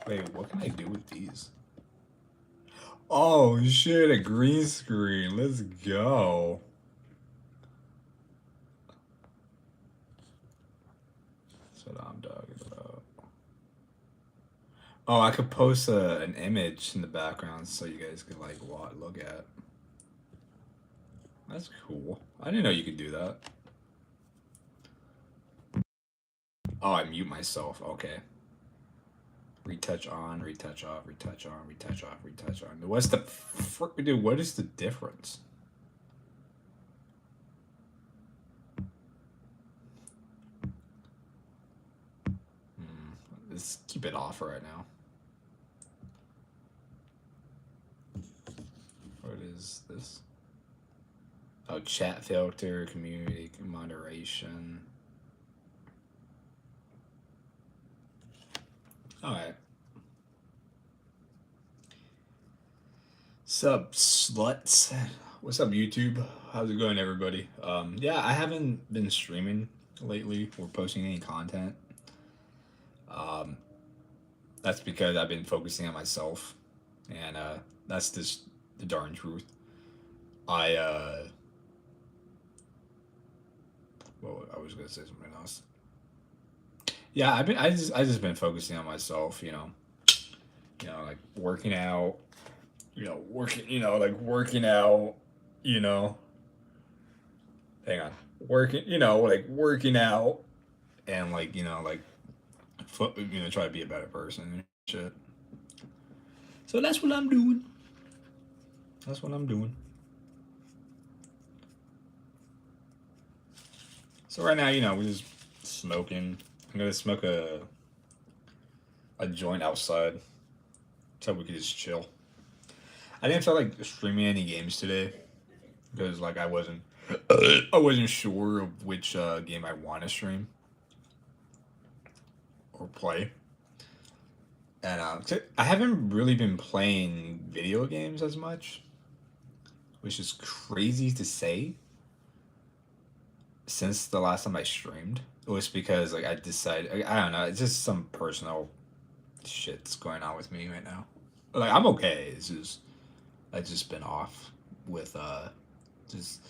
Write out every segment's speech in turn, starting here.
Wait, what can I do with these? Oh shit, a green screen. Let's go. That's what I'm talking about. Oh, I could post an image in the background so you guys could like look at. That's cool. I didn't know you could do that. Oh, I mute myself. Okay. Retouch on, retouch off, retouch on, retouch off, retouch on. What's the dude? What is the difference? Let's keep it off right now. What is this? Oh, chat filter, community moderation. All right. Sup, sluts? What's up, YouTube? How's it going, everybody? Yeah, I haven't been streaming lately or posting any content. That's because I've been focusing on myself, and that's just the darn truth. I well, I was gonna say something else. Yeah, I just been focusing on myself. Like working out. Like working out. You know, hang on, working. Like working out and like try to be a better person and shit. So that's what I'm doing. That's what I'm doing. So right now, we're just smoking. I'm gonna smoke a joint outside so we could just chill. I didn't feel like streaming any games today because like I wasn't sure of which game I want to stream or play. And I haven't really been playing video games as much, which is crazy to say since the last time I streamed. It was because like I decided I don't know, it's just some personal shit's going on with me right now. Like I'm okay. It's just I've just been off with just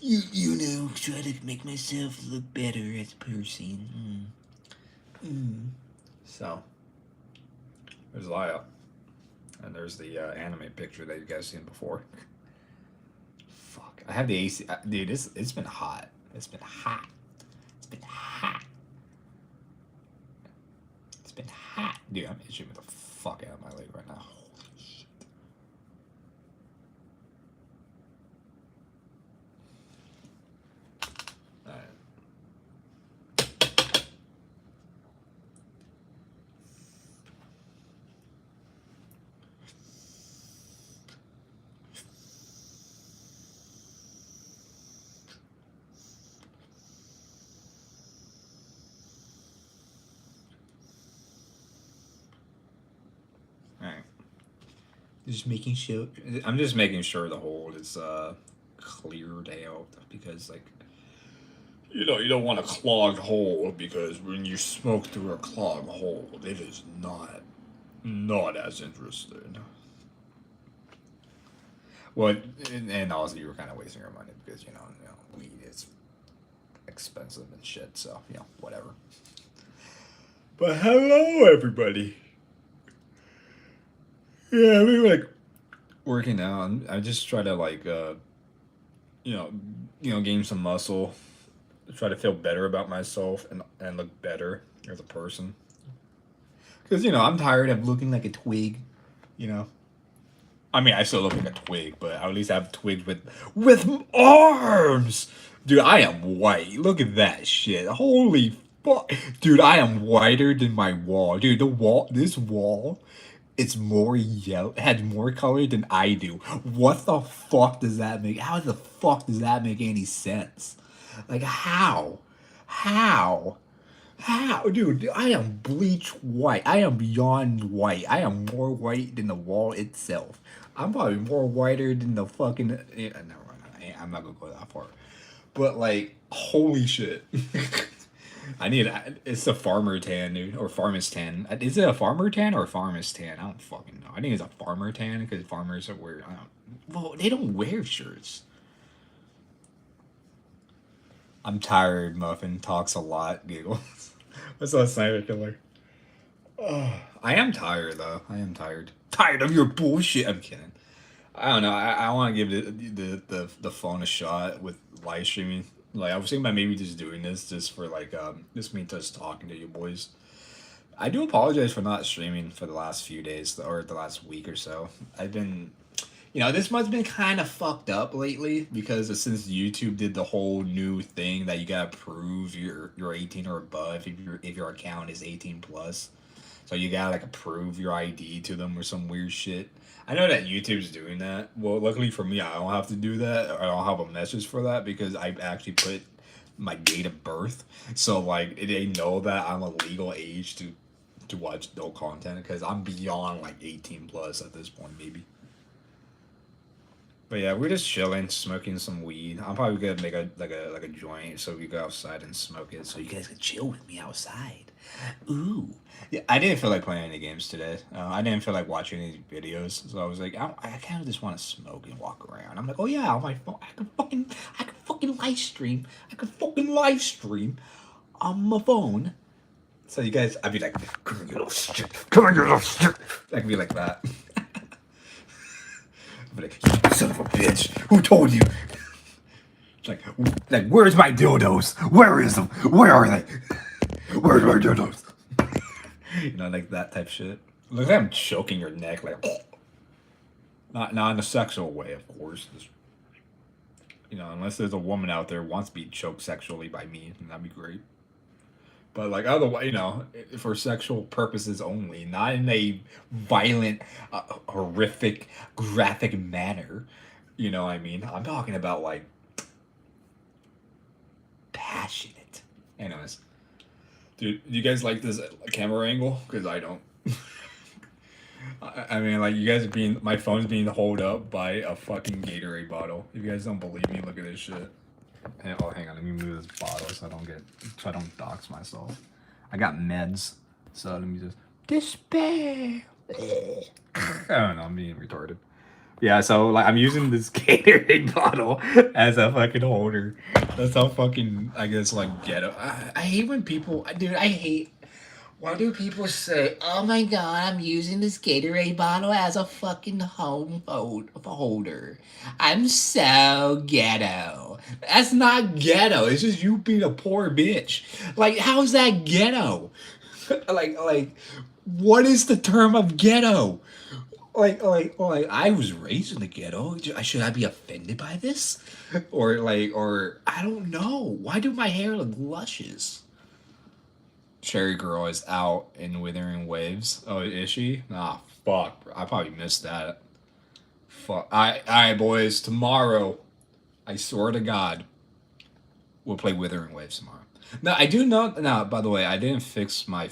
try to make myself look better as a person. So there's Lyle, and there's the anime picture that you guys seen before. Fuck, I have the AC, dude. It's been hot. It's been hot. It's been hot. It's been hot, dude. I'm itching with the fuck out of my leg right now. Holy shit. All right. All right. Just making sure. I'm just making sure the hole is cleared out because like you don't want a clogged hole because when you smoke through a clogged hole, it is not as interesting. Well, and also you were kind of wasting your money because weed is expensive and shit. So whatever. But hello, everybody. Yeah, we were like working out. I just try to like gain some muscle, try to feel better about myself and look better as a person. Because I'm tired of looking like a twig. You know. I mean, I still look like a twig, but I at least have twigs with arms. Dude, I am white. Look at that shit. Holy fuck, dude, I am whiter than my wall. Dude, this wall, it's more yellow, has more color than I do. What the fuck does that make? How the fuck does that make any sense? Like how? How? How, dude? I am bleach white. I am beyond white. I am more white than the wall itself. I'm probably more whiter than the fucking. Never mind. I'm not gonna go that far. But like, holy shit. I need. It's a farmer tan, dude, or farmer's tan. Is it a farmer tan or a farmer's tan? I don't fucking know. I think it's a farmer tan because farmers are wear. I don't. Well, they don't wear shirts. I'm tired. Muffin talks a lot. Giggles. What's that sniper killer? I am tired though. I am tired. Tired of your bullshit. I'm kidding. I don't know. I want to give the phone a shot with live streaming. Like I was thinking about maybe just doing this just for like just me just talking to you boys. I do apologize for not streaming for the last few days or the last week or so. I've been, this month's been kind of fucked up lately because since YouTube did the whole new thing that you gotta prove you're 18 or above if your account is 18 plus. So you gotta like approve your ID to them or some weird shit. I know that YouTube's doing that. Well, luckily for me, I don't have to do that. Or I don't have a message for that because I actually put my date of birth. So like they know that I'm a legal age to watch adult content because I'm beyond like 18 plus at this point, maybe. But yeah, we're just chilling, smoking some weed. I'm probably gonna make a joint so we go outside and smoke it, so you guys can chill with me outside. Ooh, yeah. I didn't feel like playing any games today. I didn't feel like watching any videos, so I was like, I kind of just want to smoke and walk around. I'm like, oh yeah, on my phone, I can fucking live stream. I can fucking live stream on my phone. So you guys, I'd be like, come on, you little shit, come on, you little shit. I could be like that. Like, you son of a bitch! Who told you? Like, where's my dildos? Where is them? Where are they? Where's my dildos? Like that type shit. Look like I'm choking your neck, like, not in a sexual way, of course. Just, unless there's a woman out there who wants to be choked sexually by me, then that'd be great. But like otherwise, for sexual purposes only, not in a violent, horrific, graphic manner. You know what I mean? I'm talking about like passionate. Anyways, dude, do you guys like this camera angle? Because I don't. I mean, like you guys are my phone's being held up by a fucking Gatorade bottle. If you guys don't believe me, look at this shit. Oh, hang on. Let me move this bottle so I don't dox myself. I got meds, so let me just despair. I don't know. I'm being retarded. Yeah, so like I'm using this Gatorade bottle as a fucking holder. That's how fucking I guess like ghetto. I hate when people, dude. I hate. Why do people say, "Oh my god, I'm using this Gatorade bottle as a fucking holder"? I'm so ghetto. That's not ghetto. It's just you being a poor bitch. Like, how is that ghetto? like, what is the term of ghetto? Like, I was raised in the ghetto. Should I be offended by this? Or I don't know. Why do my hair look luscious? Cherry Girl is out in Withering Waves. Oh, is she? Ah, fuck. I probably missed that. Fuck. Alright, boys. Tomorrow, I swear to God, we'll play Withering Waves tomorrow. No, I do know. No, by the way, I didn't fix my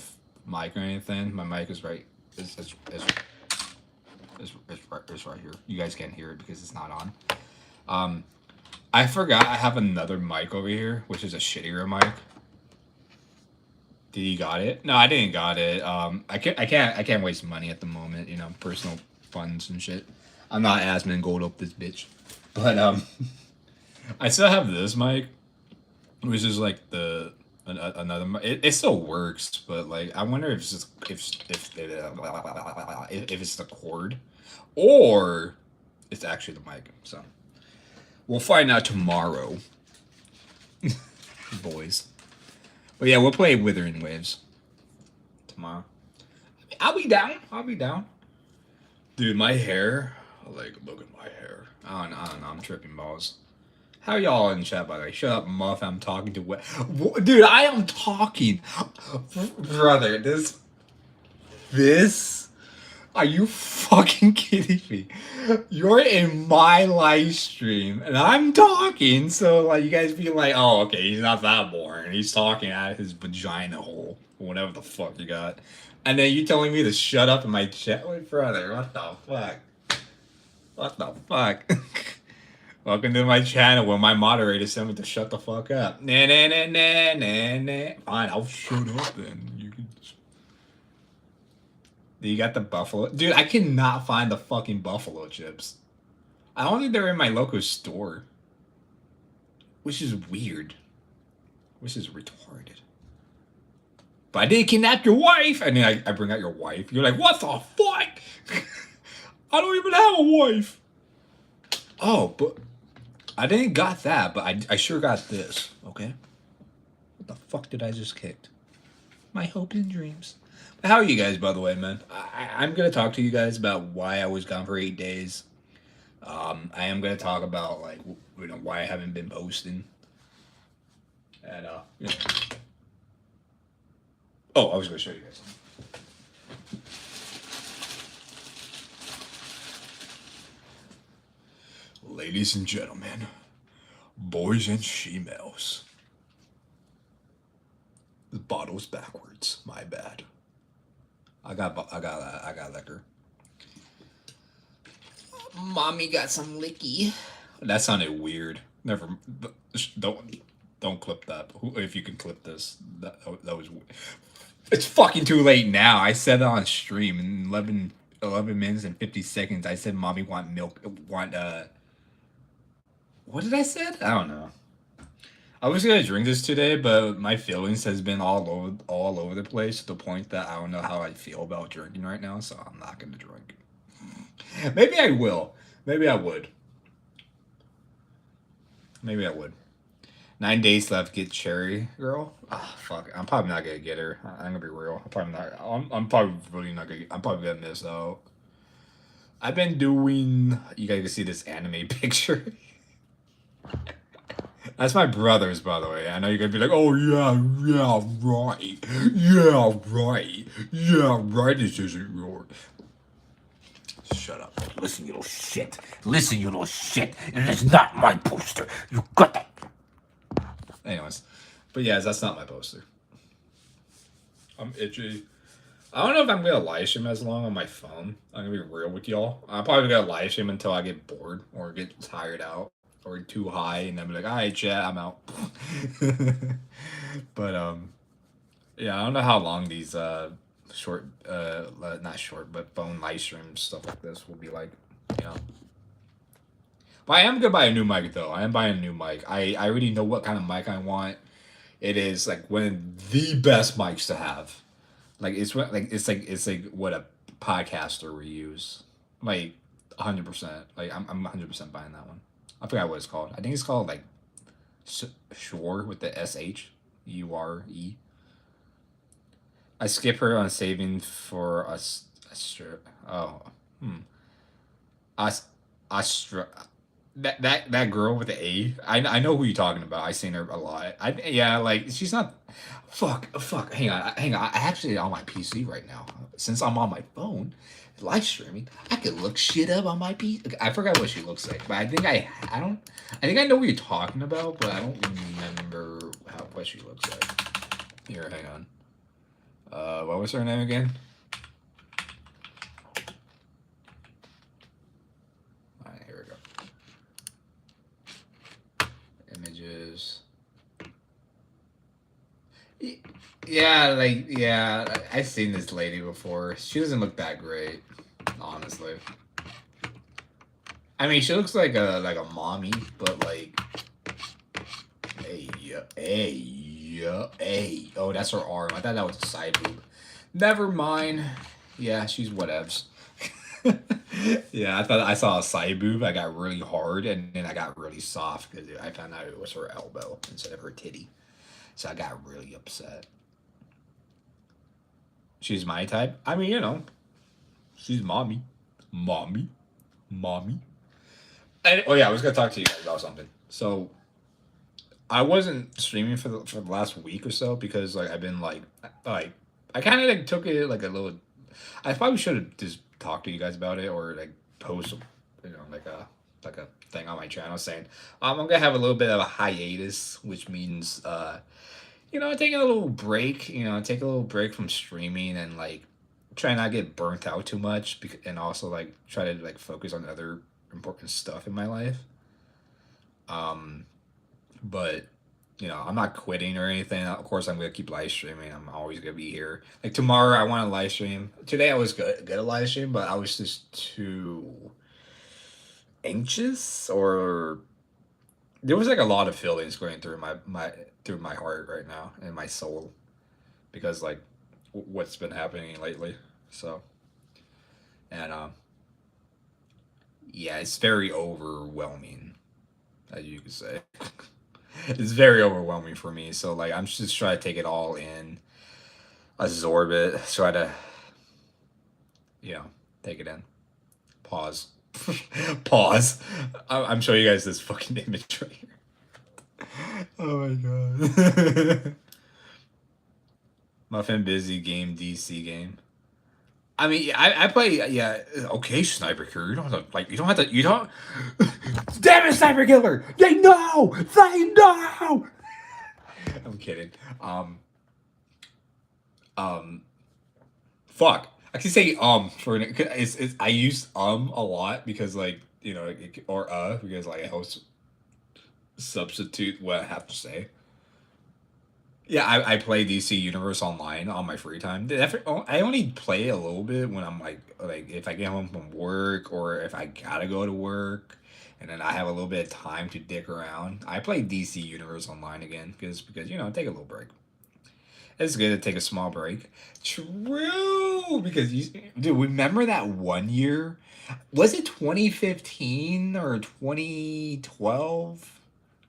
mic or anything. My mic is right. It's right here. You guys can't hear it because it's not on. I forgot I have another mic over here, which is a shittier mic. Did you got it? No, I didn't got it. I can't waste money at the moment. Personal funds and shit. I'm not Asmon Gold up this bitch, but I still have this mic, which is like another. It still works, but like I wonder if it's just if it's the cord, or it's actually the mic. So we'll find out tomorrow, boys. But yeah, we'll play Withering Waves tomorrow. I'll be down. Dude, my hair. Like, look at my hair. I don't know. I'm tripping balls. How y'all in chat, by the way? Shut up, Muff. I'm talking to... Dude, I am talking. Brother, this... Are you fucking kidding me? You're in my live stream, and I'm talking, so like you guys be like, oh, okay, he's not that boring. He's talking at his vagina hole, or whatever the fuck you got. And then you telling me to shut up in my chat? Wait, brother, what the fuck? What the fuck? Welcome to my channel where my moderator said me to shut the fuck up. Nah, nah, nah, nah, nah, nah. Fine, I'll shut up then. You can. You got the buffalo, dude. I cannot find the fucking buffalo chips. I don't think they're in my local store, which is weird. Which is retarded. But I didn't kidnap your wife, and then I bring out your wife. You're like, what the fuck? I don't even have a wife. Oh, but I didn't got that, but I sure got this. Okay. What the fuck did I just kicked? My hopes and dreams. How are you guys, by the way, man? I'm gonna talk to you guys about why I was gone for 8 days. I am gonna talk about like why I haven't been posting. And you know. Oh, I was gonna show you guys. Ladies and gentlemen, boys and she-males. The bottle's backwards. My bad. I got liquor. Mommy got some licky. That sounded weird. Never. Don't clip that. If you can clip this, that was. It's fucking too late now. I said it on stream in 11 minutes and 50 seconds. I said, "Mommy want milk. Want What did I said? I don't know. I was gonna drink this today, but my feelings has been all over the place to the point that I don't know how I feel about drinking right now. So I'm not gonna drink. Maybe I will. Maybe I would. Maybe I would. 9 days left. Get Cherry Girl. Ah, fuck. I'm probably not gonna get her. I'm gonna be real. I'm probably not. I'm probably really not gonna. I'm probably gonna miss out. I've been doing. You guys can see this anime picture. That's my brother's, by the way. I know you're gonna be like, "Oh yeah, yeah, right, yeah, right, yeah, right." This isn't yours. Shut up. Listen, you little shit. Listen, you little shit. It is not my poster. You got that. Anyways, but yeah, that's not my poster. I'm itchy. I don't know if I'm gonna live stream as long on my phone. I'm gonna be real with y'all. I'm probably gonna live stream until I get bored or get tired out or too high, and then be like, "All right, chat, I'm out." But yeah, I don't know how long these short, not short, but phone live streams stuff like this will be like. You know. But I am gonna buy a new mic though. I am buying a new mic. I already know what kind of mic I want. It is like one of the best mics to have. Like it's like what a podcaster would use. Like 100%. Like I'm 100% buying that one. I forgot what it's called. I think it's called like Shure with the SHURE. I skip her on saving for us. Oh, Us, Astra. That girl with the A. I know who you're talking about. I seen her a lot. Yeah, like she's not. Fuck. Hang on. I actually on my PC right now. Since I'm on my phone, live streaming, I could look shit up on my PC. I forgot what she looks like, but I think I don't. I think I know what you're talking about, but I don't remember what she looks like. Here, hang on. What was her name again? Alright, here we go. Images. Yeah, I've seen this lady before. She doesn't look that great, honestly. I mean, she looks like a mommy, but like, hey. Oh, that's her arm. I thought that was a side boob. Never mind. Yeah, she's whatevs. Yeah, I thought I saw a side boob. I got really hard, and then I got really soft because I found out it was her elbow instead of her titty. So I got really upset. She's my type. I mean, she's mommy. Mommy. And, oh yeah, I was gonna talk to you guys about something. So I wasn't streaming for the last week or so because like I've been like I kind of like took it like a little. I probably should have just talked to you guys about it or like post, like a thing on my channel saying I'm gonna have a little bit of a hiatus, which means taking a little break. Take a little break from streaming and like try not get burnt out too much, and also like try to like focus on other important stuff in my life. Um, but I'm not quitting or anything. Of course, I'm gonna keep live streaming. I'm always gonna be here. Like tomorrow, I want to live stream. Today, I was good at live stream, but I was just too anxious, or there was like a lot of feelings going through my heart right now and my soul because like what's been happening lately. So and yeah, it's very overwhelming, as you could say. It's very overwhelming for me. So like I'm just trying to take it all in, absorb it, try to you know take it in. Pause. Pause. I'm showing you guys this fucking image right here. Oh my god. Muffin busy game DC game. I mean, I play. Yeah, okay, Sniper Killer. You don't have to like. You don't have to. You don't. Damn it, Sniper Killer! They know. They know. I'm kidding. Um. Fuck. I can say for it's I use a lot because like or because like it helps substitute what I have to say. Yeah, I play DC Universe Online on my free time. I only play a little bit when I'm like if I get home from work or if I gotta go to work, and then I have a little bit of time to dick around. I play DC Universe Online again because take a little break. It's good to take a small break. True, because dude, remember that one year? Was it 2015 or 2012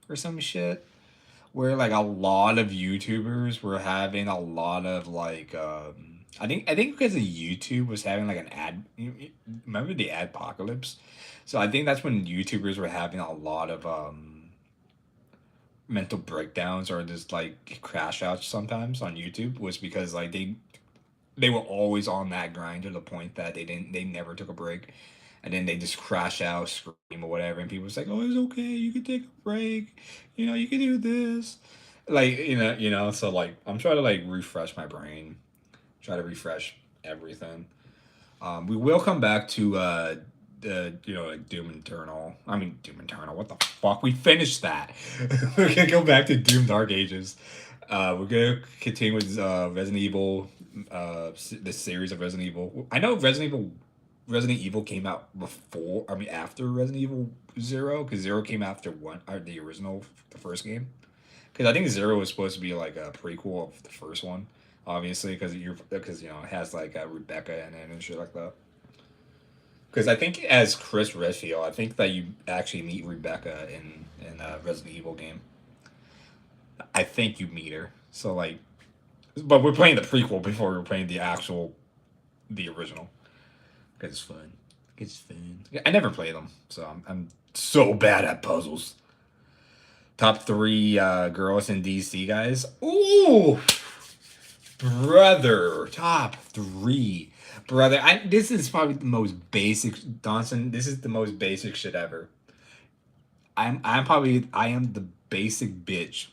or some shit? Where like a lot of YouTubers were having a lot of like I think because of YouTube was having like an ad remember the ad apocalypse? So I think that's when YouTubers were having a lot of mental breakdowns or just like crash outs sometimes on YouTube was because like they were always on that grind to the point that they never took a break, and then they just crash out, scream or whatever, and people was like, "Oh, it's okay, you can take a break, you can do this," like So like I'm trying to like refresh my brain, try to refresh everything. We will come back to the like Doom Eternal. I mean Doom Eternal. What the fuck? We finished that. We're gonna go back to Doom Dark Ages. We're gonna continue with Resident Evil. The series of Resident Evil. I know Resident Evil came out before. I mean after Resident Evil Zero, because Zero came after one or the original, the first game. Because I think Zero was supposed to be like a prequel of the first one, obviously, because it has like Rebecca in it and shit like that. Because I think as Chris Redfield, I think that you actually meet Rebecca in Resident Evil game. I think you meet her. So like, but we're playing the prequel before we're playing the original. Because it's fun. It's fun. I never play them, so I'm so bad at puzzles. Top three girls in DC, guys. Ooh, brother, top three, brother. This is probably the most basic, Donson. This is the most basic shit ever. I am the basic bitch,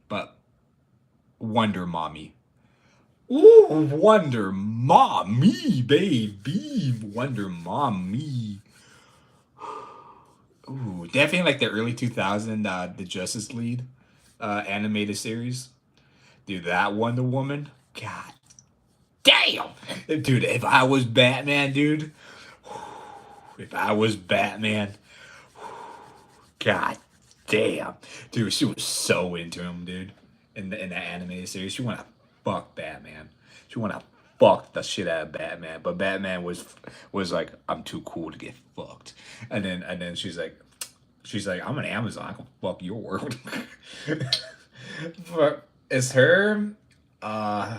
but Wonder Mommy. Ooh, Wonder Mommy, baby, Wonder Mommy. Ooh, definitely like the early 2000 the Justice League animated series. Dude, that Wonder Woman. God damn. Dude, if I was Batman, dude. If I was Batman. God damn. Dude, she was so into him, dude. In that animated series. She wanna fuck Batman. She wanna fuck the shit out of Batman. But Batman was like, I'm too cool to get fucked. And then she's like, I'm an Amazon, I can fuck your world. But it's her. Uh,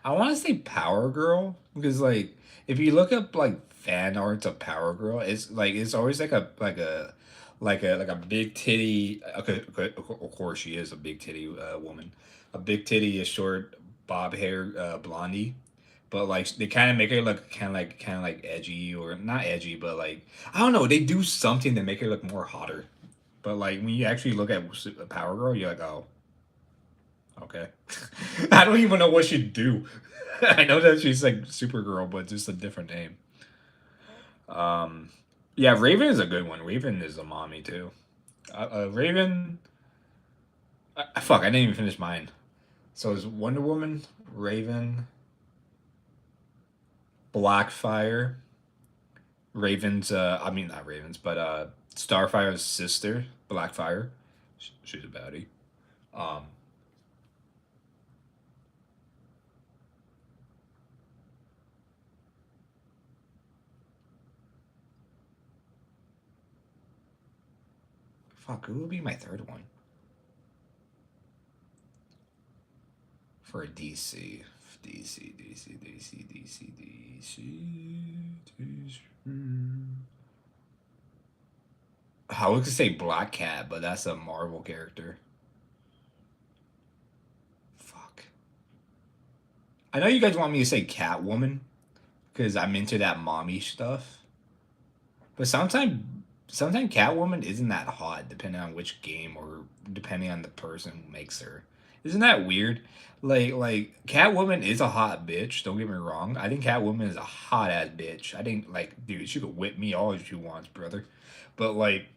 I want to say Power Girl because like if you look up like fan arts of Power Girl, it's always like a big titty. Okay, okay, of course she is a big titty woman, a big titty, a short bob hair blondie. But like they kind of make her look kind of like edgy or not edgy, but like I don't know. They do something to make her look more hotter. But like when you actually look at Power Girl, you're like, oh, okay. I don't even know what she'd do. I know that she's like Supergirl, but just a different name. Yeah, Raven is a good one. Raven is a mommy too. Raven. Fuck, I didn't even finish mine. So it's Wonder Woman, Raven, Blackfire, Raven's. I mean not Raven's, but Starfire's sister, Blackfire. She's a baddie. Um, Fuck, who would be my third one for a DC? DC, DC, DC, DC, DC, DC. I was gonna say Black Cat, but that's a Marvel character. Fuck. I know you guys want me to say Catwoman because I'm into that mommy stuff, but sometimes Catwoman isn't that hot depending on which game or depending on the person who makes her. Isn't that weird? Like Catwoman is a hot bitch. Don't get me wrong. I think Catwoman is a hot ass bitch. I think like dude, she could whip me all she wants, brother. But like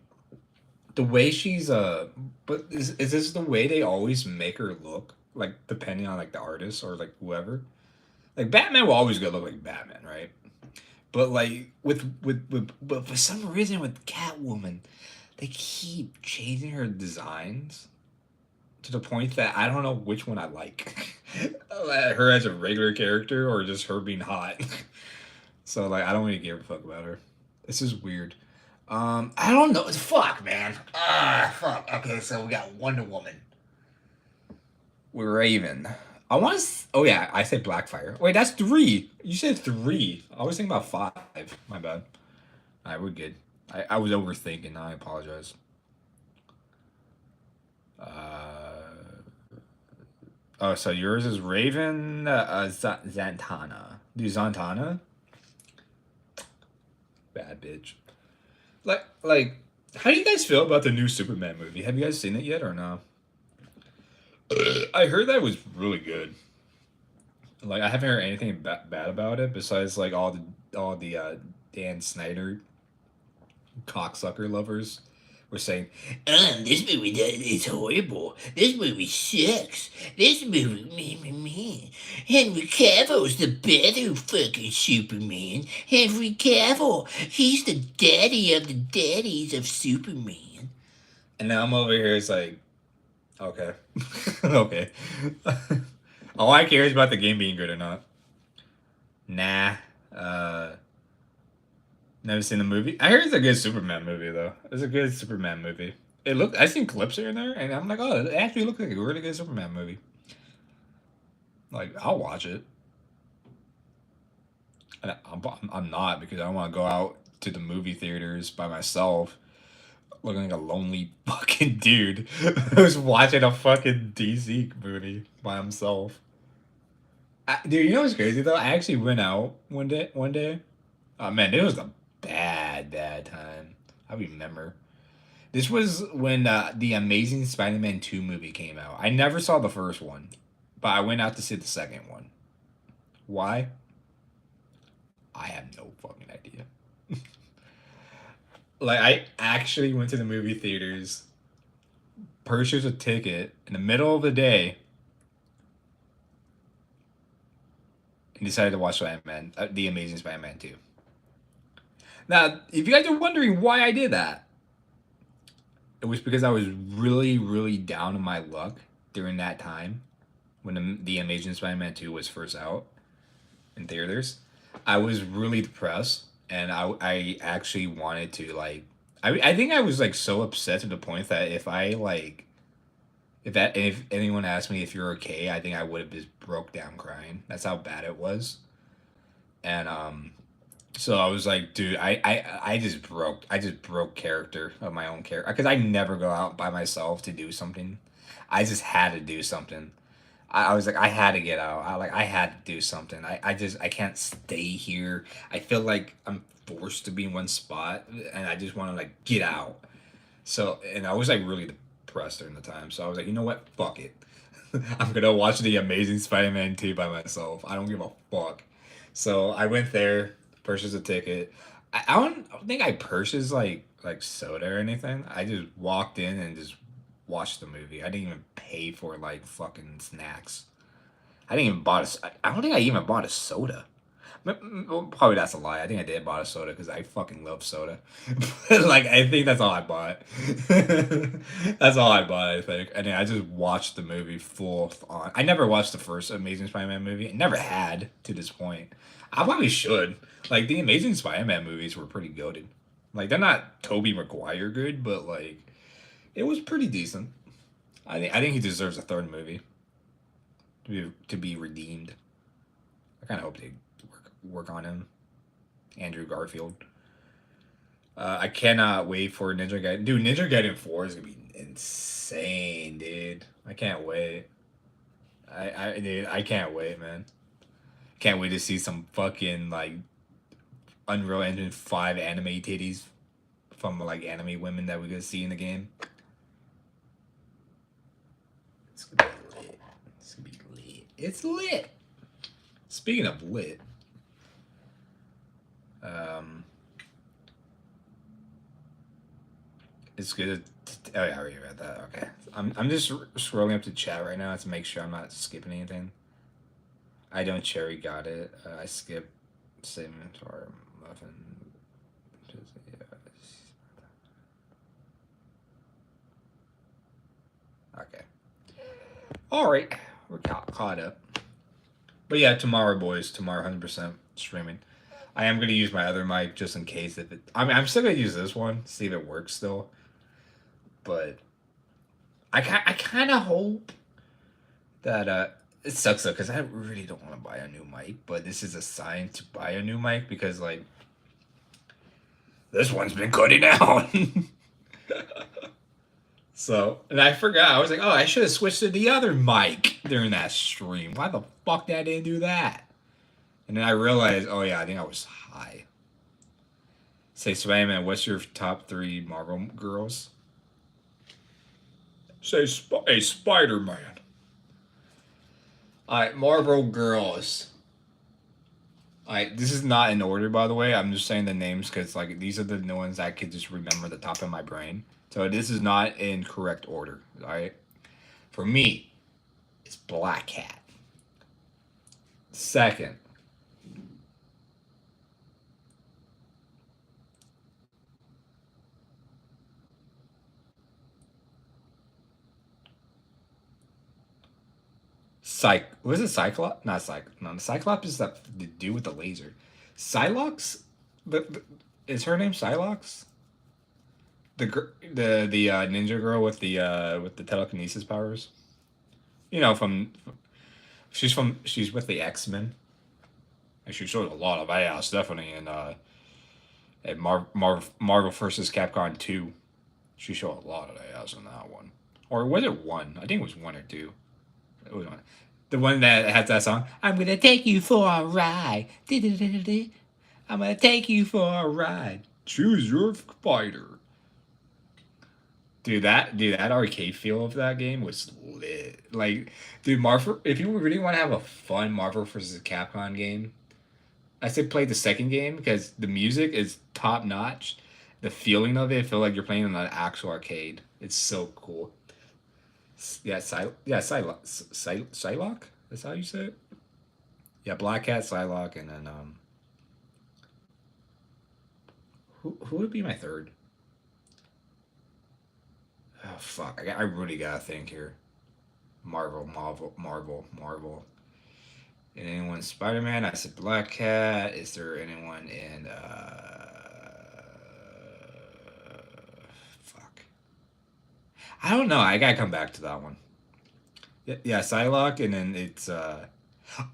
the way she's but is this the way they always make her look? Like depending on like the artist or like whoever. Like Batman will always go look like Batman, right? But like but for some reason with Catwoman, they keep changing her designs to the point that I don't know which one I like. Her as a regular character or just her being hot. So like I don't really give a fuck about her. This is weird. I don't know. Fuck, man. Fuck. Okay, so we got Wonder Woman. We're Raven. I want to. Oh yeah, I said Blackfire. Wait, that's three. You said three. I was thinking about five. My bad. All right, we're good. I was overthinking. I apologize. Oh, so yours is Raven, Zantana. Do Zantana? Bad bitch. Like, how do you guys feel about the new Superman movie? Have you guys seen it yet or no? I heard that was really good. Like, I haven't heard anything bad about it besides like all the Dan Snyder cocksucker lovers were saying, this movie is horrible. This movie sucks. This movie, me. Henry Cavill's the better fucking Superman. Henry Cavill, he's the daddy of the daddies of Superman. And now I'm over here, it's like, okay. Okay. All I care is about the game being good or not. Nah. Uh, Never seen the movie. I heard it's a good Superman movie though. It's a good Superman movie. I seen clips here and there, and I'm like, oh, it actually looks like a really good Superman movie. Like, I'll watch it. And I'm not because I don't want to go out to the movie theaters by myself, looking like a lonely fucking dude who's watching a fucking DC movie by himself. Dude, you know what's crazy though? I actually went out one day. One day, oh man, it was a bad time. I remember. This was when the Amazing Spider-Man 2 movie came out. I never saw the first one, but I went out to see the second one. Why? I have no fucking idea. Like, I actually went to the movie theaters, purchased a ticket in the middle of the day, and decided to watch Spider-Man, The Amazing Spider-Man 2. Now, if you guys are wondering why I did that, it was because I was really, really down on my luck during that time when the Amazing Spider-Man 2 was first out in theaters. I was really depressed, and I actually wanted to, like, I think I was, like, so upset to the point that if anyone asked me if you're okay, I think I would have just broke down crying. That's how bad it was. And, so I was like, dude, I just broke character of my own character because I never go out by myself to do something. I just had to do something. I was like, I had to get out. I had to do something. I can't stay here. I feel like I'm forced to be in one spot, and I just want to like get out. So, and I was like really depressed during the time. So I was like, you know what? Fuck it. I'm gonna watch the Amazing Spider-Man 2 by myself. I don't give a fuck. So I went there, purchased a ticket. I don't think I purchased like soda or anything. I just walked in and just watched the movie. I didn't even pay for like fucking snacks. I didn't even bought a. I don't think I even bought a soda. Well, probably that's a lie. I think I did bought a soda because I fucking love soda. But like I think that's all I bought. That's all I bought. I think, and then I just watched the movie full on. I never watched the first Amazing Spider-Man movie. I never had to this point. I probably should. Like the Amazing Spider-Man movies were pretty goated. Like they're not Tobey Maguire good, but like it was pretty decent. I think he deserves a third movie to be redeemed. I kind of hope they work on him. Andrew Garfield. I cannot wait for Ninja Gaiden. Dude, Ninja Gaiden 4 is gonna be insane, dude. I can't wait. Dude, I can't wait, man. Can't wait to see some fucking like Unreal Engine 5 anime titties from like anime women that we're gonna see in the game. It's gonna be lit. It's gonna be lit. It's lit. Speaking of lit, um, it's good. Oh yeah, I already read that. Okay, I'm just scrolling up to chat right now to make sure I'm not skipping anything. I don't cherry got it. I skip segment or muffin. Okay. All right, we're caught up. But yeah, tomorrow, boys. Tomorrow, 100% streaming. I am gonna use my other mic just in case if it. I mean, I'm still gonna use this one, see if it works still. But I kind of hope that it sucks though because I really don't want to buy a new mic, but this is a sign to buy a new mic because like this one's been cutting out. So, and I forgot. I was like, oh, I should have switched to the other mic during that stream. Why the fuck did I didn't do that? And then I realized, oh yeah, I think I was high. Say, Spider-Man, what's your top 3 Marvel girls? Say, hey, Spider-Man. Alright, Marvel girls. Alright, this is not in order, by the way. I'm just saying the names because, like, these are the ones I could just remember the top of my brain. So this is not in correct order, alright? For me, it's Black Cat. Second, was it Cyclops? Not Cyclops. No, Cyclops is that the dude with the laser. Psylocke? Is her name Psylocke? The ninja girl with the telekinesis powers. You know, she's with the X-Men. And she showed a lot of ass, definitely in Marvel vs. Capcom 2. She showed a lot of ass in that one. Or was it one? I think it was one or two. It was one. The one that has that song. I'm gonna take you for a ride. I'm gonna take you for a ride. Choose your fighter. Dude, that arcade feel of that game was lit. Like, dude, Marvel. If you really want to have a fun Marvel vs. Capcom game, I say play the second game because the music is top notch. The feeling of it, I feel like you're playing in an actual arcade. It's so cool. Yeah, Psylocke. That's how you say it. Yeah, Black Cat, Psylocke, and then who would be my third? Oh fuck! I really gotta think here. Marvel. And anyone Spider Man? I said Black Cat. Is there anyone in fuck? I don't know. I gotta come back to that one. Yeah, Psylocke, and then it's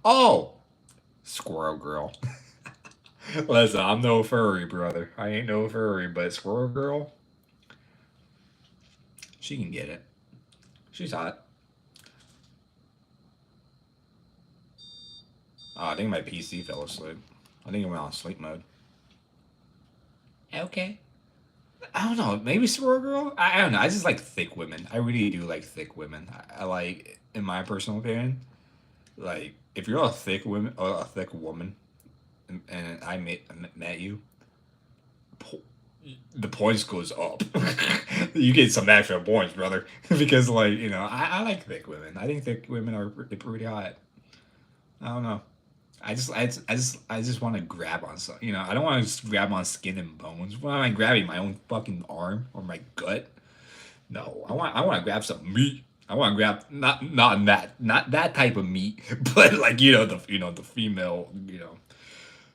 oh, Squirrel Girl. Listen, I'm no furry, brother. I ain't no furry, but Squirrel Girl, she can get it. She's hot. Oh, I think my PC fell asleep. I think it went on sleep mode. Okay. I don't know. Maybe Squirrel Girl. I don't know. I just like thick women. I really do like thick women. I like, in my personal opinion, like if you're a thick woman or a thick woman, and I met you, the points goes up. You get some extra points, brother, because like I like thick women. I think thick women are pretty hot. I don't know. I just want to grab on some. I don't want to just grab on skin and bones. Why am I grabbing my own fucking arm or my gut? No, I want to grab some meat. I want to grab not that type of meat, but like the female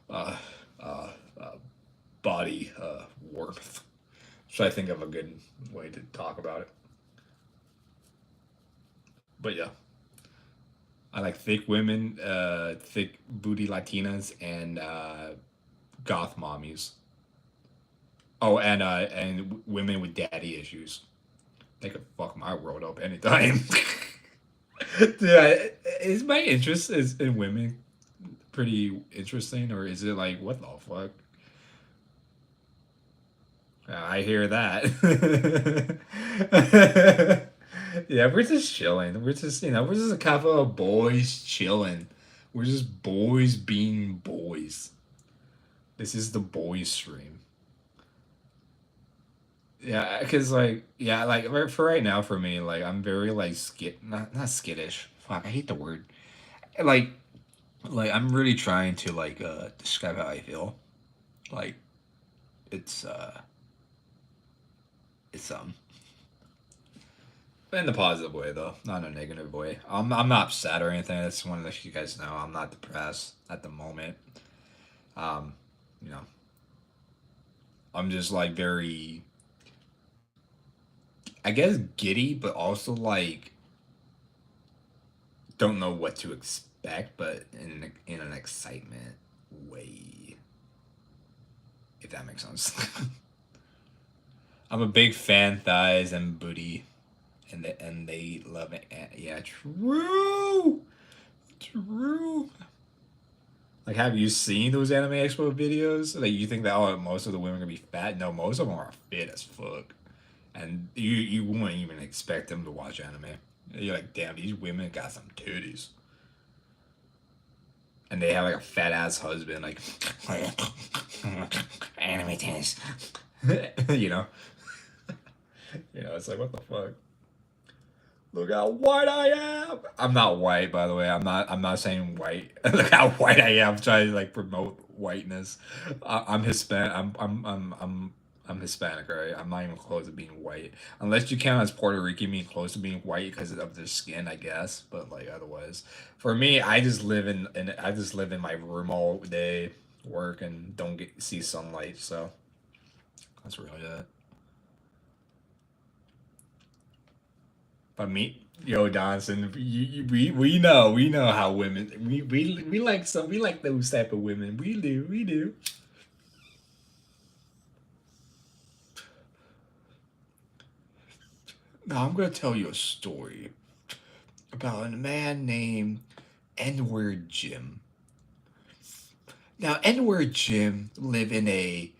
uh, uh, body warmth. So I think of a good way to talk about it. But yeah, I like thick women, thick booty Latinas, and goth mommies. Oh, and women with daddy issues. They could fuck my world up anytime. Yeah, is my interest is in women pretty interesting, or is it like what the fuck? I hear that. Yeah, we're just chilling. We're just a couple of boys chilling. We're just boys being boys. This is the boys stream. Yeah, cause like for right now for me, like I'm very like not skittish. Fuck, I hate the word. Like I'm really trying to like describe how I feel. Like it's it's in the positive way though, not in a negative way. I'm not upset or anything. I just want to let you guys know I'm not depressed at the moment. Um, you know, I'm just like very, I guess giddy, but also like don't know what to expect, but in an excitement way, if that makes sense. I'm a big fan thighs and booty, and they love it. Yeah, true, true. Like, have you seen those Anime Expo videos? Like, you think that most of the women are gonna be fat? No, most of them are fit as fuck, and you wouldn't even expect them to watch anime. You're like, damn, these women got some titties, and they have like a fat ass husband, like anime titties. you know, it's like what the fuck. Look how white I am. I'm not white, by the way. I'm not saying white. Look how white I am. I'm trying to like promote whiteness. I'm Hispanic. I'm Hispanic, right? I'm not even close to being white, unless you count as Puerto Rican being close to being white because of their skin, I guess. But like otherwise, for me, I just live in my room all day, work, and don't see sunlight. So that's really it. But me, yo, Donson, we know how women we like we like those type of women. We do. Now I'm gonna tell you a story about a man named N-word Jim. Now N-word Jim live in a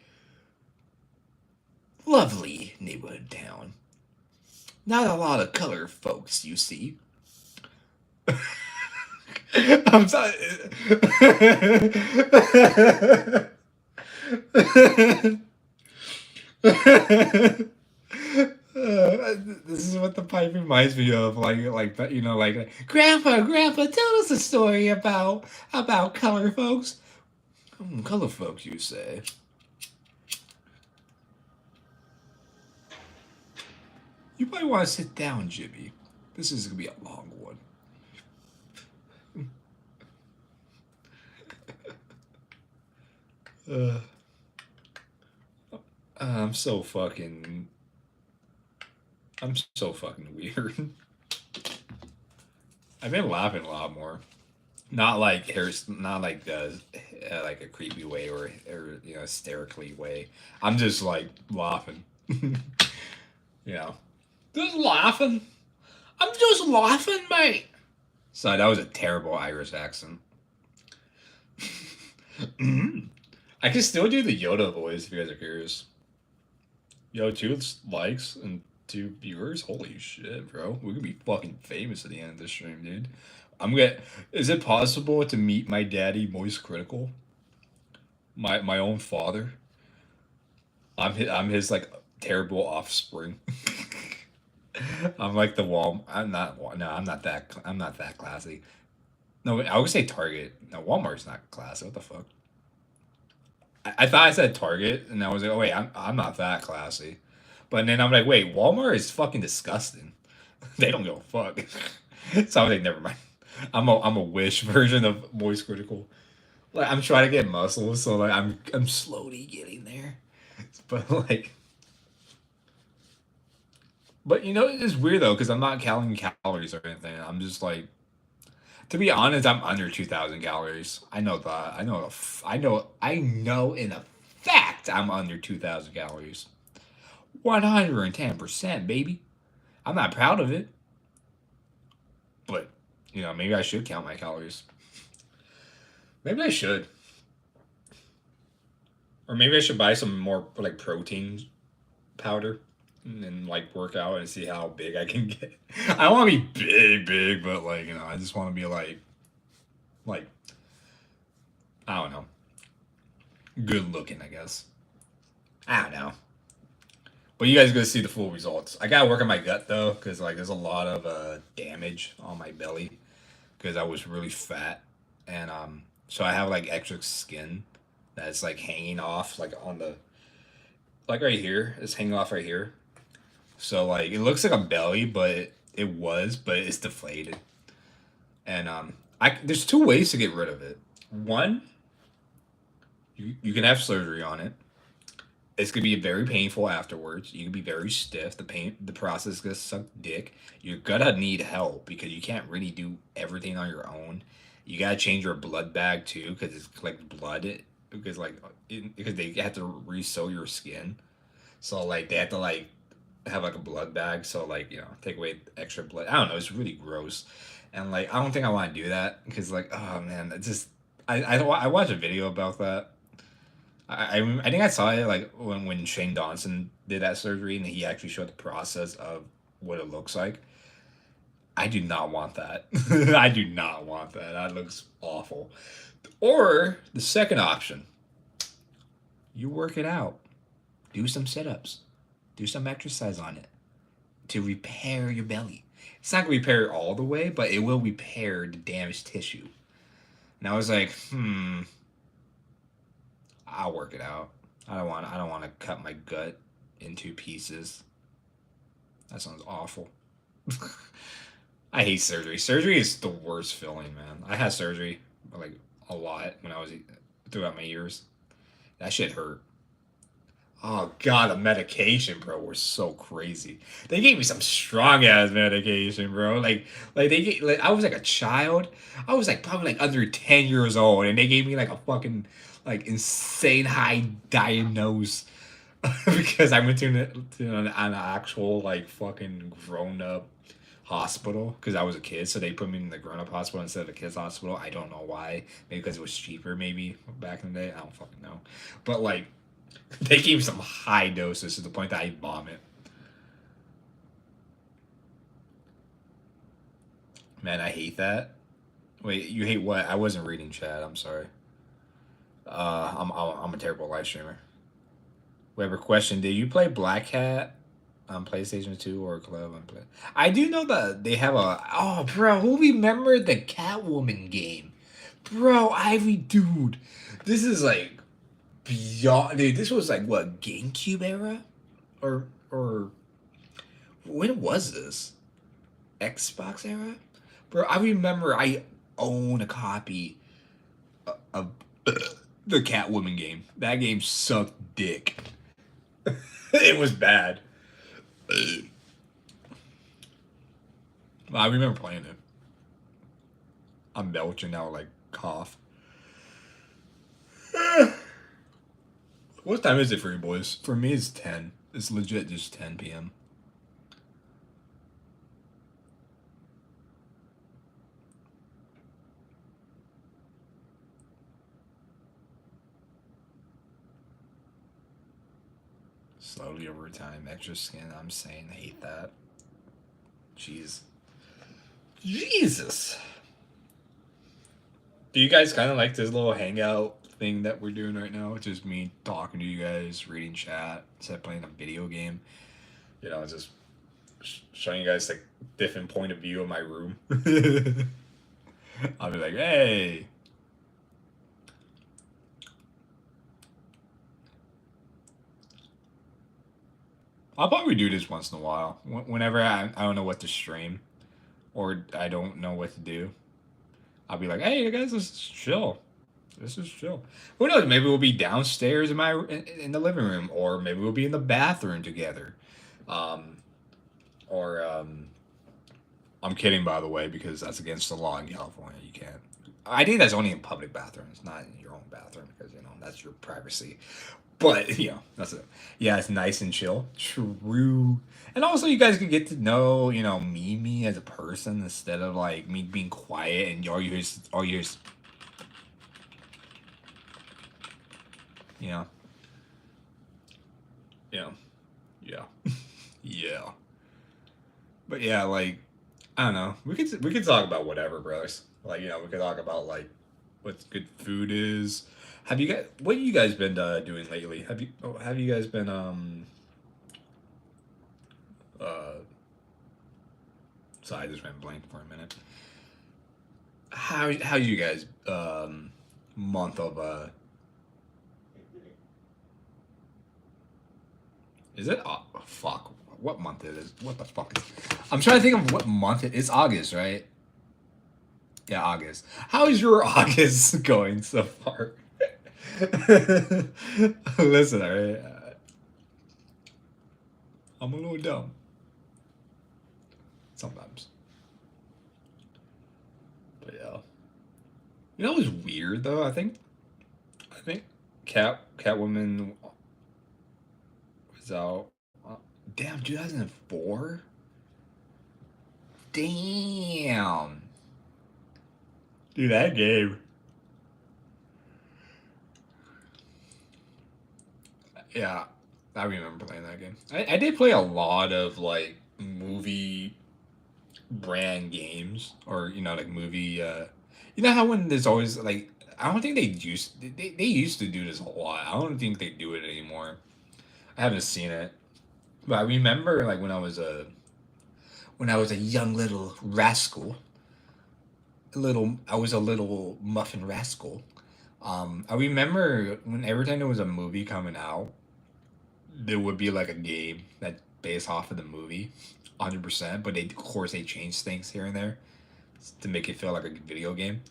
lovely neighborhood town. Not a lot of color folks, you see. I'm sorry. This is what the pipe reminds me of, like Grandpa, tell us a story about color folks. Color folks, you say? You might want to sit down, Jimmy. This is gonna be a long one. Uh, I'm so fucking. I'm so fucking weird. I've been laughing a lot more. Not like not like a creepy way or hysterically way. I'm just like laughing. you know, just laughing. I'm just laughing, mate. Sorry, that was a terrible Irish accent. I can still do the Yoda voice if you guys are curious. Yo, two likes and two viewers. Holy shit, bro. We're gonna be fucking famous at the end of this stream, dude. I'm gonna. Is it possible to meet my daddy, Moist Critical? My own father. I'm his like terrible offspring. I'm like the Wal. I'm not. No, I'm not that. I'm not that classy. No, I would say Target. No, Walmart's not classy. What the fuck? I thought I said Target, and I was like, oh wait, I'm not that classy. But then I'm like, wait, Walmart is fucking disgusting. They don't give a fuck. So I was like, never mind. I'm a Wish version of Voice Critical. Like I'm trying to get muscles, so like I'm slowly getting there. But like, but you know, it's weird though because I'm not counting calories or anything. I'm just like, to be honest, I'm under 2,000 calories. I know that. I know in a fact I'm under 2,000 calories. 110%, baby. I'm not proud of it, but you know, maybe I should count my calories. Maybe I should. Or maybe I should buy some more like protein powder and then like work out and see how big I can get. I don't want to be big, but like, you know, I just want to be like I don't know, good looking, I guess. I don't know. But you guys are gonna see the full results. I gotta work on my gut though, because like there's a lot of damage on my belly because I was really fat, and so I have like extra skin that's like hanging off like on the like right here. It's hanging off right here. So like it looks like a belly, but but it's deflated. And I there's two ways to get rid of it. One, you can have surgery on it. It's gonna be very painful afterwards. You can be very stiff. The process is gonna suck dick. You're gonna need help because you can't really do everything on your own. You gotta change your blood bag too because it's like blood. Because because they have to re-sew your skin, so like they have to like have like a blood bag. So like you know take away extra blood. I don't know. It's really gross, and like I don't think I want to do that because like oh man, it just I watched a video about that. I think I saw it like when Shane Dawson did that surgery and he actually showed the process of what it looks like. I do not want that. I do not want that. That looks awful. Or the second option, you work it out. Do some sit ups. Do some exercise on it to repair your belly. It's not gonna repair it all the way, but it will repair the damaged tissue. And I was like, I'll work it out. I don't want to cut my gut into pieces. That sounds awful. I hate surgery. Surgery is the worst feeling, man. I had surgery like a lot when I was throughout my years. That shit hurt. Oh god, the medication, bro, was so crazy. They gave me some strong ass medication, bro. Like I was like a child. I was like probably like under 10 years old, and they gave me like a fucking like insane high diagnose because I went an actual like fucking grown up hospital because I was a kid, so they put me in the grown up hospital instead of the kids hospital. I don't know why. Maybe because it was cheaper, maybe back in the day. I don't fucking know. But like they gave me some high doses to the point that I vomit. Man, I hate that. Wait, you hate what? I wasn't reading chat. I'm sorry. I'm a terrible live streamer. Weber question: did you play Black Hat on PlayStation 2 or Club on Play? I do know that they have a. Oh, bro, who remembered the Catwoman game? Bro, dude, this is like beyond. Dude, this was like what GameCube era, or when was this? Xbox era, bro. I remember I own a copy of the Catwoman game. That game sucked dick. It was bad. I remember playing it. I'm belching now, like cough. What time is it for you boys? For me, it's 10. It's legit just 10 p.m. Slowly over time, extra skin. I'm saying, I hate that. Jeez. Jesus. Do you guys kind of like this little hangout thing that we're doing right now. It's just me talking to you guys, reading chat, instead of playing a video game. You know, just showing you guys like different point of view of my room. I'll be like, hey. I'll probably do this once in a while. Whenever I don't know what to stream or I don't know what to do, I'll be like, hey, guys, this is chill. This is chill. Who knows? Maybe we'll be downstairs in the living room, or maybe we'll be in the bathroom together. Um, or I'm kidding, by the way, because that's against the law in California. You can't. I think that's only in public bathrooms, not in your own bathroom, because that's your privacy. But that's it. Yeah, it's nice and chill. True. And also, you guys can get to know me as a person instead of like me being quiet and all you hear is you know yeah yeah yeah. But yeah, like I don't know. We could talk about whatever, bros. Like we could talk about like what good food is. What have you guys been doing lately? Have you guys been uh so I just went blank for a minute. How you guys month of is it fuck what month it is? What the fuck is I'm trying to think of what month it is. August, right? Yeah, August. How is your August going so far? Listen, all right. I'm a little dumb sometimes, but yeah. What's weird though? I think Catwoman was out. Damn, 2004. Damn, dude, that game. Yeah, I remember playing that game. I did play a lot of like movie brand games or like movie how when there's always like I don't think they used to do this a lot. I don't think they do it anymore. I haven't seen it. But I remember like when I was a young little rascal, I was a little muffin rascal. I remember when every time there was a movie coming out, there would be like a game that based off of the movie, 100%. But of course they changed things here and there to make it feel like a video game,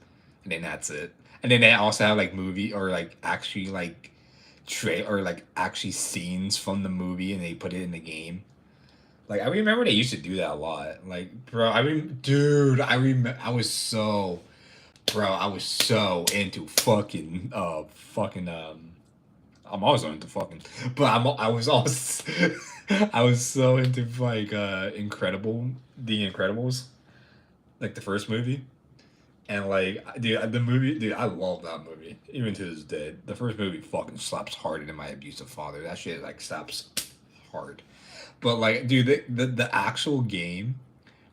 and then that's it. And then they also have like movie or like actually like or like actually scenes from the movie, and they put it in the game. Like I remember they used to do that a lot. Like bro, dude, I was so into fucking I'm also into fucking, but I was also I was so into like The Incredibles, like the first movie. And like, dude, the movie, dude, I love that movie. Even to this day, the first movie fucking slaps harder than My Abusive Father. That shit like slaps hard. But like, dude, the actual game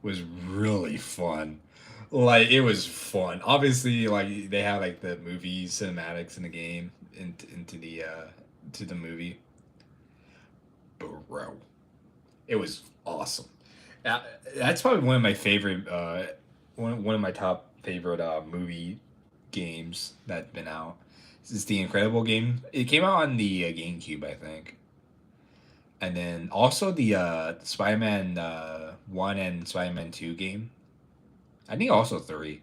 was really fun. Like, it was fun. Obviously, like they have like the movie cinematics in the game into the to the movie. Bro, it was awesome. That's probably one of my favorite one of my top favorite movie games that's been out. This is the Incredible game. It came out on the GameCube, I think. And then also the Spider-Man 1 and Spider-Man 2 game. I think also 3.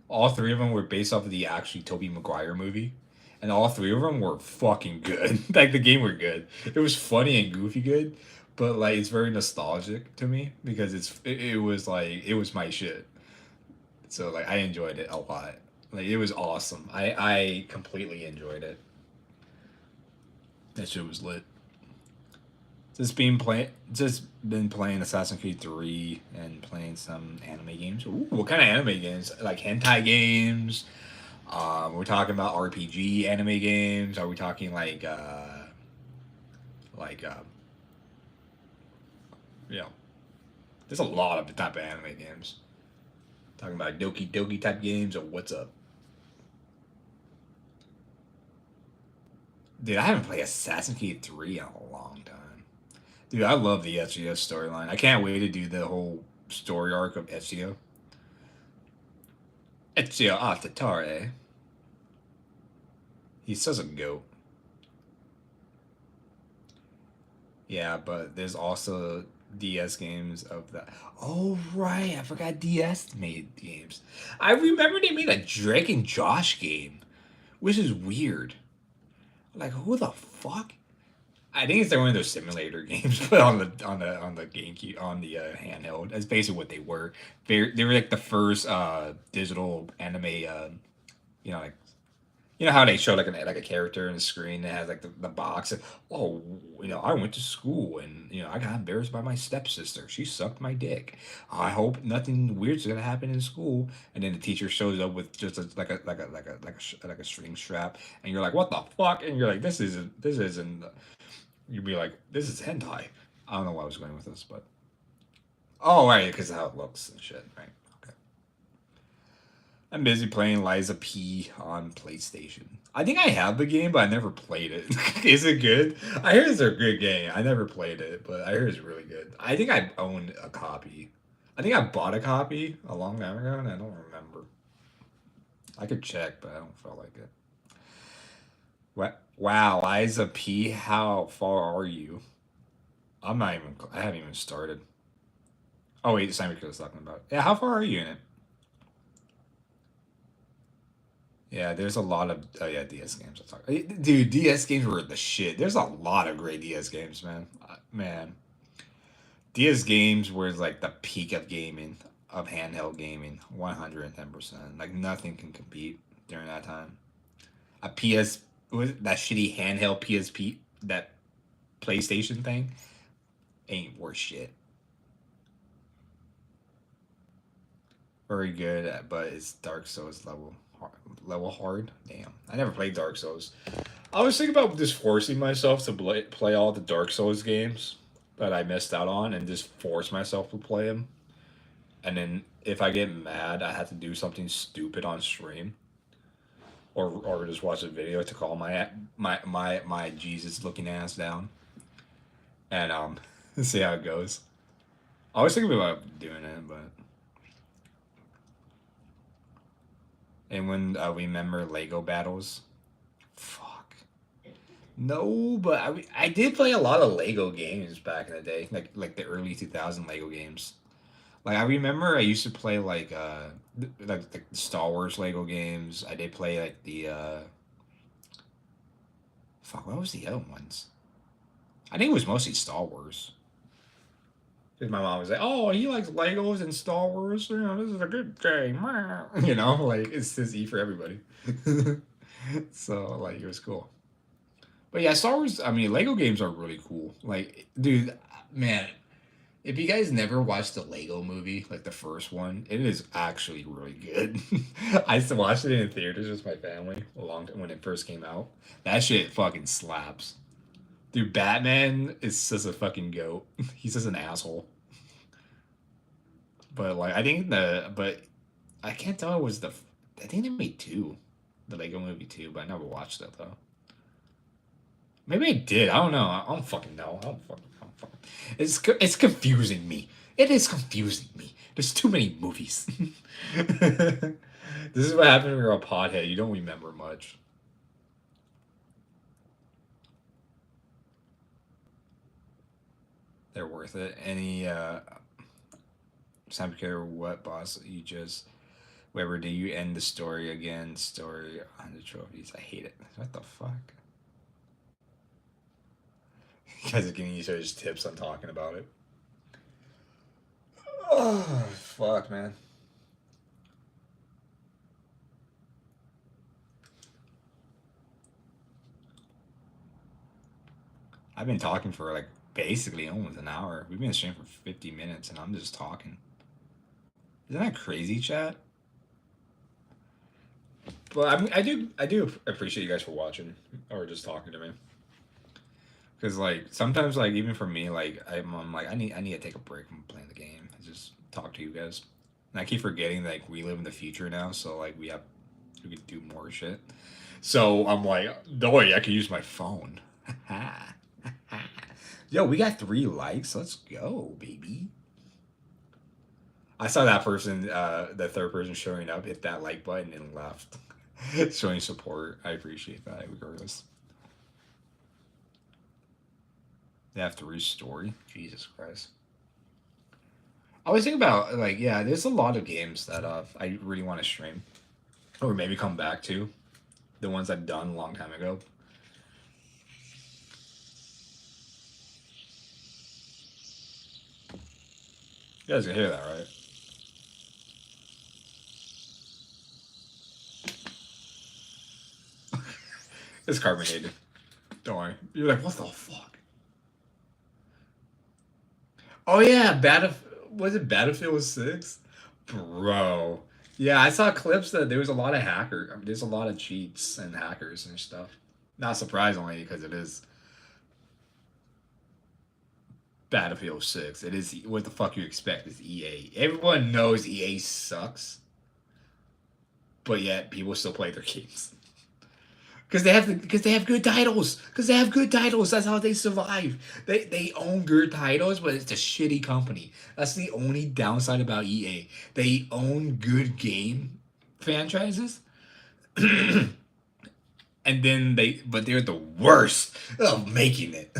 All three of them were based off of the actually Tobey Maguire movie. And all three of them were fucking good. Like the game were good. It was funny and goofy good, but like it's very nostalgic to me because it was like it was my shit. So like I enjoyed it a lot. Like it was awesome. I completely enjoyed it. That shit was lit. Just been playing Assassin's Creed 3 and playing some anime games. Ooh, what kind of anime games? Like hentai games? We're talking about RPG anime games. Are we talking like you know, there's a lot of the type of anime games. Talking about Doki Doki type games or what's up? Dude, I haven't played Assassin's Creed 3 in a long time. Dude, I love the Ezio storyline. I can't wait to do the whole story arc of Ezio. Ezio Auditore. He's such a goat. Yeah, but there's also DS games of that. Oh, right. I forgot DS made games. I remember they made a Drake and Josh game, which is weird. Like, who the fuck? I think it's one of those simulator games, but on the GameCube on the handheld. That's basically what they were. They were like the first digital anime. Like how they show like a character in the screen that has like the box. And, oh, I went to school and I got embarrassed by my stepsister. She sucked my dick. I hope nothing weird's gonna happen in school. And then the teacher shows up with just like a string strap, and you're like, what the fuck? And you're like, this isn't. You'd be like, this is hentai. I don't know why I was going with this, but oh right, because how it looks and shit, right? Okay. I'm busy playing Liza P on PlayStation. I think I have the game, but I never played it. Is it good? I hear it's a good game. I never played it, but I hear it's really good. I think I owned a copy. I think I bought a copy a long time ago, and I don't remember. I could check, but I don't feel like it. What? Wow, Liza P, how far are you? I'm not even. I haven't even started. Oh wait, Simon was talking about. Yeah, how far are you in it? Yeah, there's a lot of yeah DS games. Dude, DS games were the shit. There's a lot of great DS games, man. Man, DS games were like the peak of gaming, of handheld gaming. 110%. Like nothing can compete during that time. A PS was it that shitty handheld PSP that PlayStation thing ain't worth shit. Very good, but it's Dark Souls level hard. Damn, I never played Dark Souls. I was thinking about just forcing myself to play all the Dark Souls games that I missed out on, and just force myself to play them. And then if I get mad, I have to do something stupid on stream, or just watch a video to calm my Jesus looking ass down, and see how it goes. I was thinking about doing it, but and when we remember Lego battles, fuck. No, but I did play a lot of Lego games back in the day, like the early 2000 Lego games. Like I remember I used to play like the Star Wars Lego games. I did play like the fuck. What was the other ones? I think it was mostly Star Wars. 'Cause my mom was like, "Oh, he likes Legos and Star Wars. This is a good game." Like it's just E for everybody. So like it was cool. But yeah, Star Wars. I mean, Lego games are really cool. Like, dude, man, if you guys never watched the Lego movie, like the first one, it is actually really good. I used to watch it in theaters with my family a long time when it first came out. That shit fucking slaps. Dude, Batman is just a fucking goat. He's just an asshole. But like, but I can't tell it was I think they made two, the Lego movie too, but I never watched that though. Maybe I did. I don't know. I don't fucking know. I don't fucking. It's confusing me. It is confusing me. There's too many movies. This is what happens when you're a pothead. You don't remember much. They're worth it. Any Sam care what boss you just Weber, do you end the story again? Story 100 trophies. I hate it. What the fuck? You guys are giving each other's tips on talking about it. Oh, fuck, man. I've been talking for like basically almost an hour. We've been streaming for 50 minutes and I'm just talking. Isn't that crazy, chat? But I do appreciate you guys for watching or just talking to me. Because like sometimes like even for me like I'm like I need to take a break from playing the game and just talk to you guys. And I keep forgetting like we live in the future now, so like we could do more shit. So I'm like, no way, I could use my phone. Yo, we got 3 likes. Let's go, baby. I saw that person, the third person showing up, hit that like button and left. Showing support. I appreciate that regardless. They have to restore. Jesus Christ. I always think about like, yeah, there's a lot of games that I really want to stream. Or maybe come back to. The ones I've done a long time ago. You guys can hear that, right? It's carbonated. Don't worry. You're like, what the fuck? Oh yeah, was it Battlefield 6? Bro. Yeah, I saw clips that there was a lot of there's a lot of cheats and hackers and stuff. Not surprisingly, because it is Battlefield 6. It is what the fuck you expect is EA. Everyone knows EA sucks. But yet people still play their games. Because they have good titles. Because they have good titles. That's how they survive. They own good titles, but it's a shitty company. That's the only downside about EA. They own good game franchises. And then they're the worst of making it.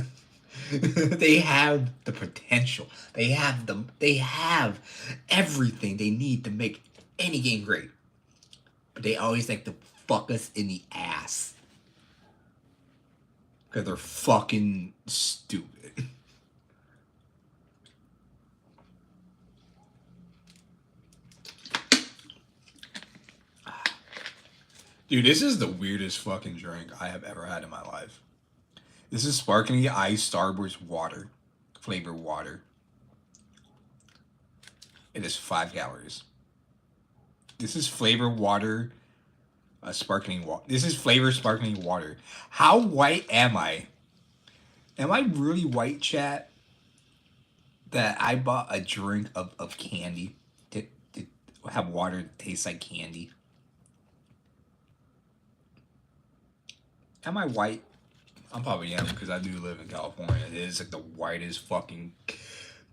They have the potential. They have everything they need to make any game great. But they always like to fuck us in the ass. Because they're fucking stupid. Dude, this is the weirdest fucking drink I have ever had in my life. This is sparkling ice Starburst water. Flavored water. It is 5 calories. This is flavored water. Sparkling water. This is flavored sparkling water. How white am I? Am I really white, chat? That I bought a drink of candy to have water that tastes like candy. Am I white? I'm probably am because I do live in California. It is like the whitest fucking.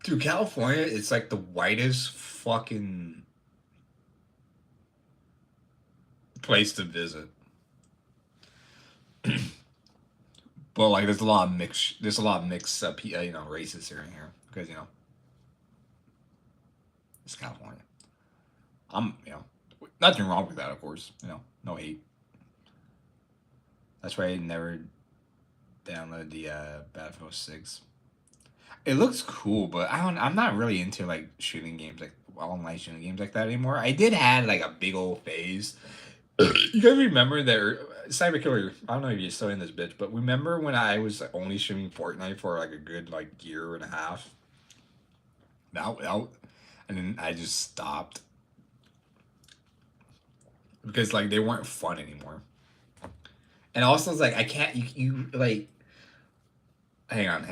Dude, California, it's like the whitest fucking place to visit. But like, there's a lot of mixed races here and here because it's California. Nothing wrong with that, of course. No hate. That's why I never downloaded the Battlefield 6. It looks cool, but I'm not really into like shooting games like online shooting games like that anymore. I did have like a big old phase. You guys remember that Cyberkiller? I don't know if you're still in this bitch, but remember when I was only streaming Fortnite for like a good like year and a half? And then I just stopped because like they weren't fun anymore. And also it's like I can't you like hang on.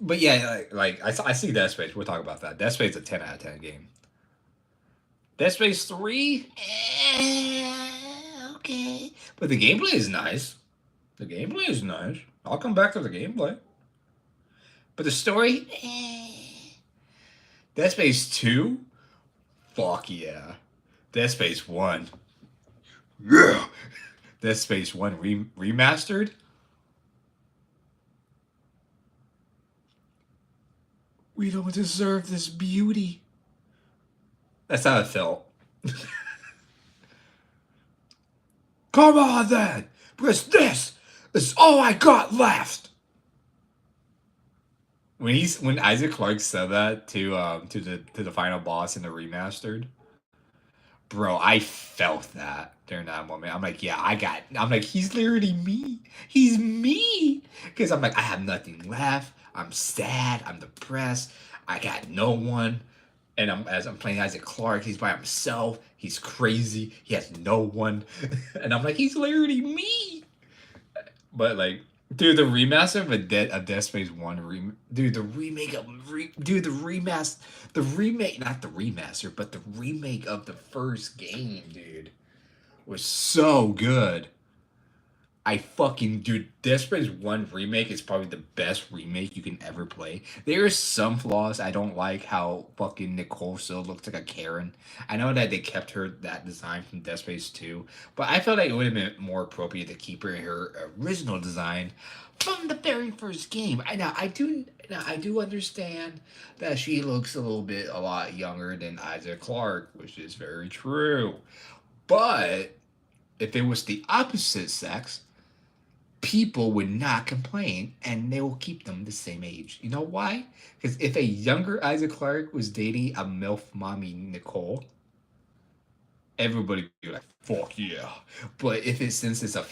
But yeah, like I see Dead Space. We'll talk about that. Dead Space is a 10 out of 10 game. Dead Space 3? Okay. But the gameplay is nice. I'll come back to the gameplay. But the story? Dead Space 2? Fuck yeah. Dead Space 1. Yeah. Dead Space 1 remastered? We don't deserve this beauty. That's how it felt. Come on then, because this is all I got left. When Isaac Clarke said that to the final boss in the remastered, bro, I felt that during that moment. I'm like, yeah, I'm like, he's literally me. He's me. Because I'm like, I have nothing left. I'm sad. I'm depressed. I got no one. And as I'm playing Isaac Clarke, he's by himself. He's crazy. He has no one. And I'm like, he's literally me. But like, dude, the remaster of Dead Space 1, dude, the remake of not the remaster, but the remake of the first game, dude. was so good. I fucking dude, Dead Space One remake is probably the best remake you can ever play. There are some flaws. I don't like how fucking Nicole still looks like a Karen. I know that they kept her that design from Dead Space Two, but I felt like it would have been more appropriate to keep her in her original design from the very first game. I do understand that she looks a lot younger than Isaac Clarke, which is very true. But if it was the opposite sex, people would not complain and they will keep them the same age. You know why? Because if a younger Isaac Clarke was dating a MILF mommy Nicole, everybody would be like, fuck yeah. But if it's since it's a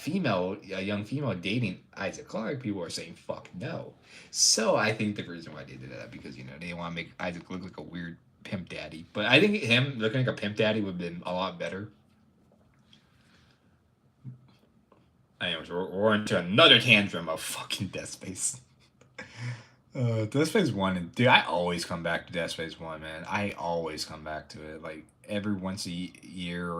young female dating Isaac Clarke, people are saying fuck no. So I think the reason why they did that because they want to make Isaac look like a weird pimp daddy. But I think him looking like a pimp daddy would have been a lot better. Anyways, we're into another tantrum of fucking Dead Space. Dead Space 1, dude, I always come back to Dead Space 1, man. I always come back to it. Like, every once a year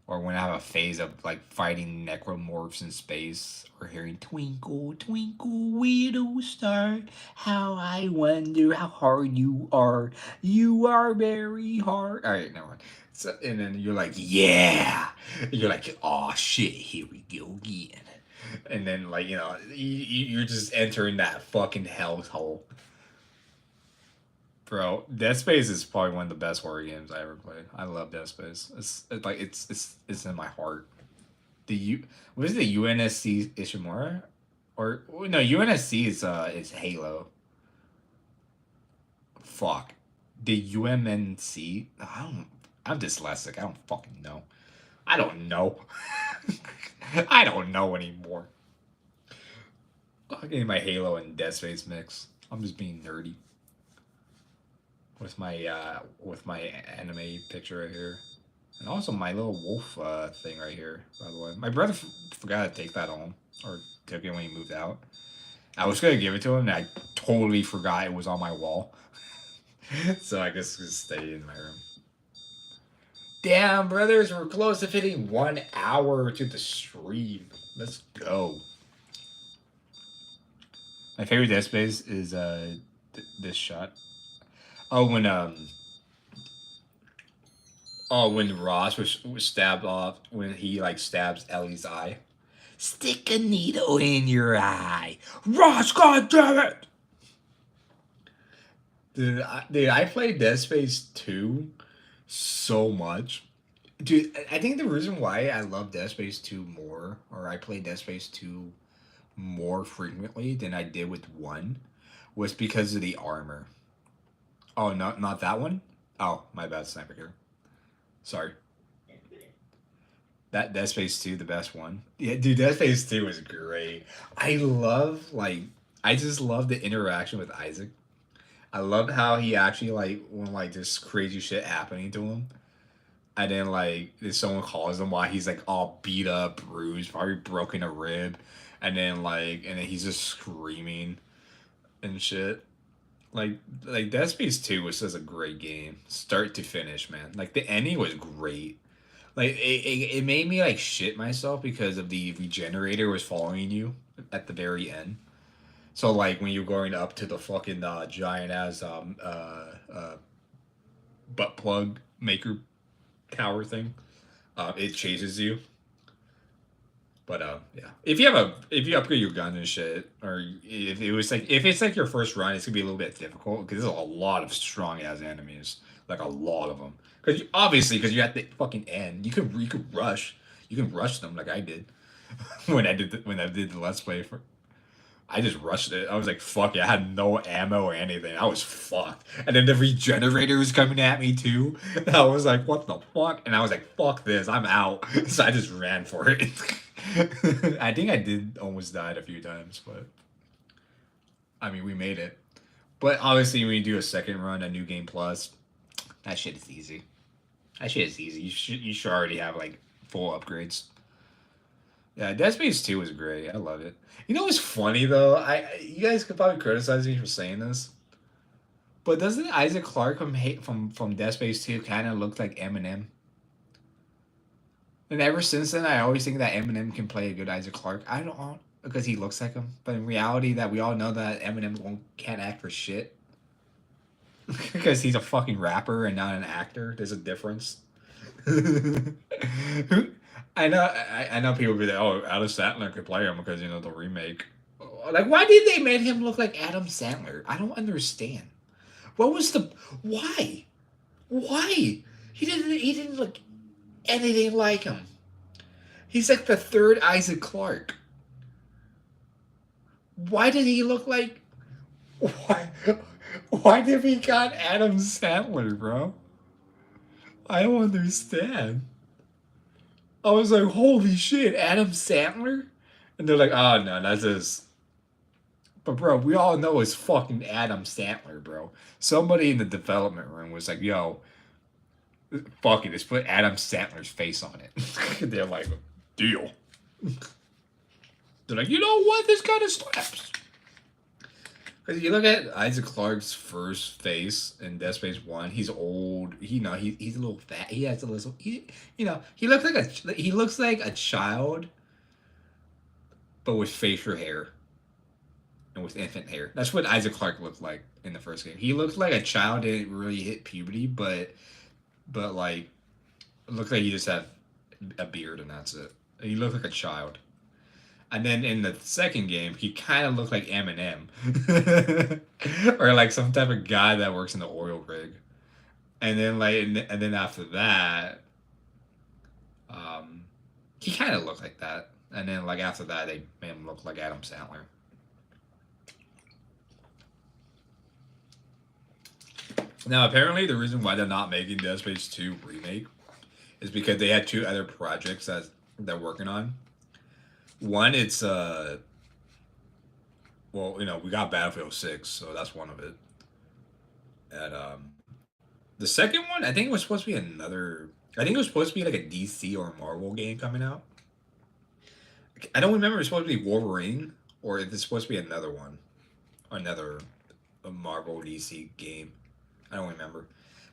or when I have a phase of, like, fighting necromorphs in space or hearing Twinkle, Twinkle, Little Star, how I wonder how hard you are. You are very hard. Alright, never mind. So, and then you're like, yeah. And you're like, oh shit, here we go again. And then, like, you're just entering that fucking hellhole. Bro, Dead Space is probably one of the best horror games I ever played. I love Dead Space. It's in my heart. What is the UNSC Ishimura? Or no, UNSC is Halo. Fuck. The UMNC? I'm dyslexic. I don't fucking know. I don't know. I don't know anymore. I'm getting my Halo and Dead Space mix. I'm just being nerdy with my anime picture right here, and also my little wolf thing right here. By the way, my brother forgot to take that home, or took it when he moved out. I was gonna give it to him, and I totally forgot it was on my wall. So I guess it stayed in my room. Damn, brothers, we're close to hitting 1 hour to the stream. Let's go. My favorite Dead Space is this shot. Oh, when Ross was stabbed off, when he like stabs Ellie's eye. Stick a needle in your eye, Ross. God damn it, dude! I played Dead Space 2 so much. Dude, I think the reason why I love Dead Space 2 more, or I play Dead Space 2 more frequently than I did with 1, was because of the armor. Oh, not that one? Oh, my bad, Sniper here. Sorry. That Dead Space 2, the best one. Yeah, dude, Dead Space 2 was great. I just love the interaction with Isaac. I love how he actually when this crazy shit happening to him, and then if someone calls him while he's like all beat up, bruised, probably broken a rib, and then he's just screaming and shit. Like Dead Space 2 was just a great game, start to finish, man. Like the ending was great. It made me like shit myself because of the regenerator was following you at the very end. So like when you're going up to the fucking giant ass butt plug maker tower thing, it chases you. But yeah, if you upgrade your gun and shit, or if it's like your first run, it's gonna be a little bit difficult because there's a lot of strong ass enemies, like a lot of them. Because you're at the fucking end, you could rush, them like I did when I did the let's play for. I just rushed it. I was like, fuck it. I had no ammo or anything. I was fucked. And then the regenerator was coming at me too. And I was like, what the fuck? And I was like, fuck this. I'm out. So I just ran for it. I think I did almost died a few times, but I mean, we made it. But obviously, when you do a second run, a new game plus, that shit is easy. That shit is easy. You should already have like full upgrades. Yeah, Dead Space 2 was great. I love it. You know what's funny though? You guys could probably criticize me for saying this, but doesn't Isaac Clarke from Dead Space 2 kind of look like Eminem? And ever since then, I always think that Eminem can play a good Isaac Clarke. I don't because he looks like him, but in reality, that we all know that Eminem can't act for shit because he's a fucking rapper and not an actor. There's a difference. I know people be like, oh, Adam Sandler could play him because the remake. Like, why did they make him look like Adam Sandler? I don't understand. What was the why? Why? He didn't look anything like him. He's like the third Isaac Clarke. Why did he look like why why did we got Adam Sandler, bro? I don't understand. I was like, holy shit, Adam Sandler? And they're like, oh no, that's his. But bro, we all know it's fucking Adam Sandler, bro. Somebody in the development room was like, yo, fuck it, let's put Adam Sandler's face on it. They're like, deal. They're like, you know what? This kind of slaps. Because you look at Isaac Clarke's first face in Dead Space 1, he's old. He's a little fat. He has a little. He looks like a child, but with facial hair and with infant hair. That's what Isaac Clarke looked like in the first game. He looked like a child, didn't really hit puberty, but like, it looked like he just had a beard and that's it. He looked like a child. And then in the second game, he kind of looked like Eminem, or like some type of guy that works in the oil rig. And then and then after that, he kind of looked like that. And then like after that, they made him look like Adam Sandler. Now apparently, the reason why they're not making Dead Space 2 remake is because they had two other projects that they're working on. One, it's well, we got Battlefield 6, so that's one of it. And the second one, I think it was supposed to be another. I think it was supposed to be like a DC or Marvel game coming out. I don't remember if it's supposed to be Wolverine or if it's supposed to be another one, another Marvel DC game. I don't remember.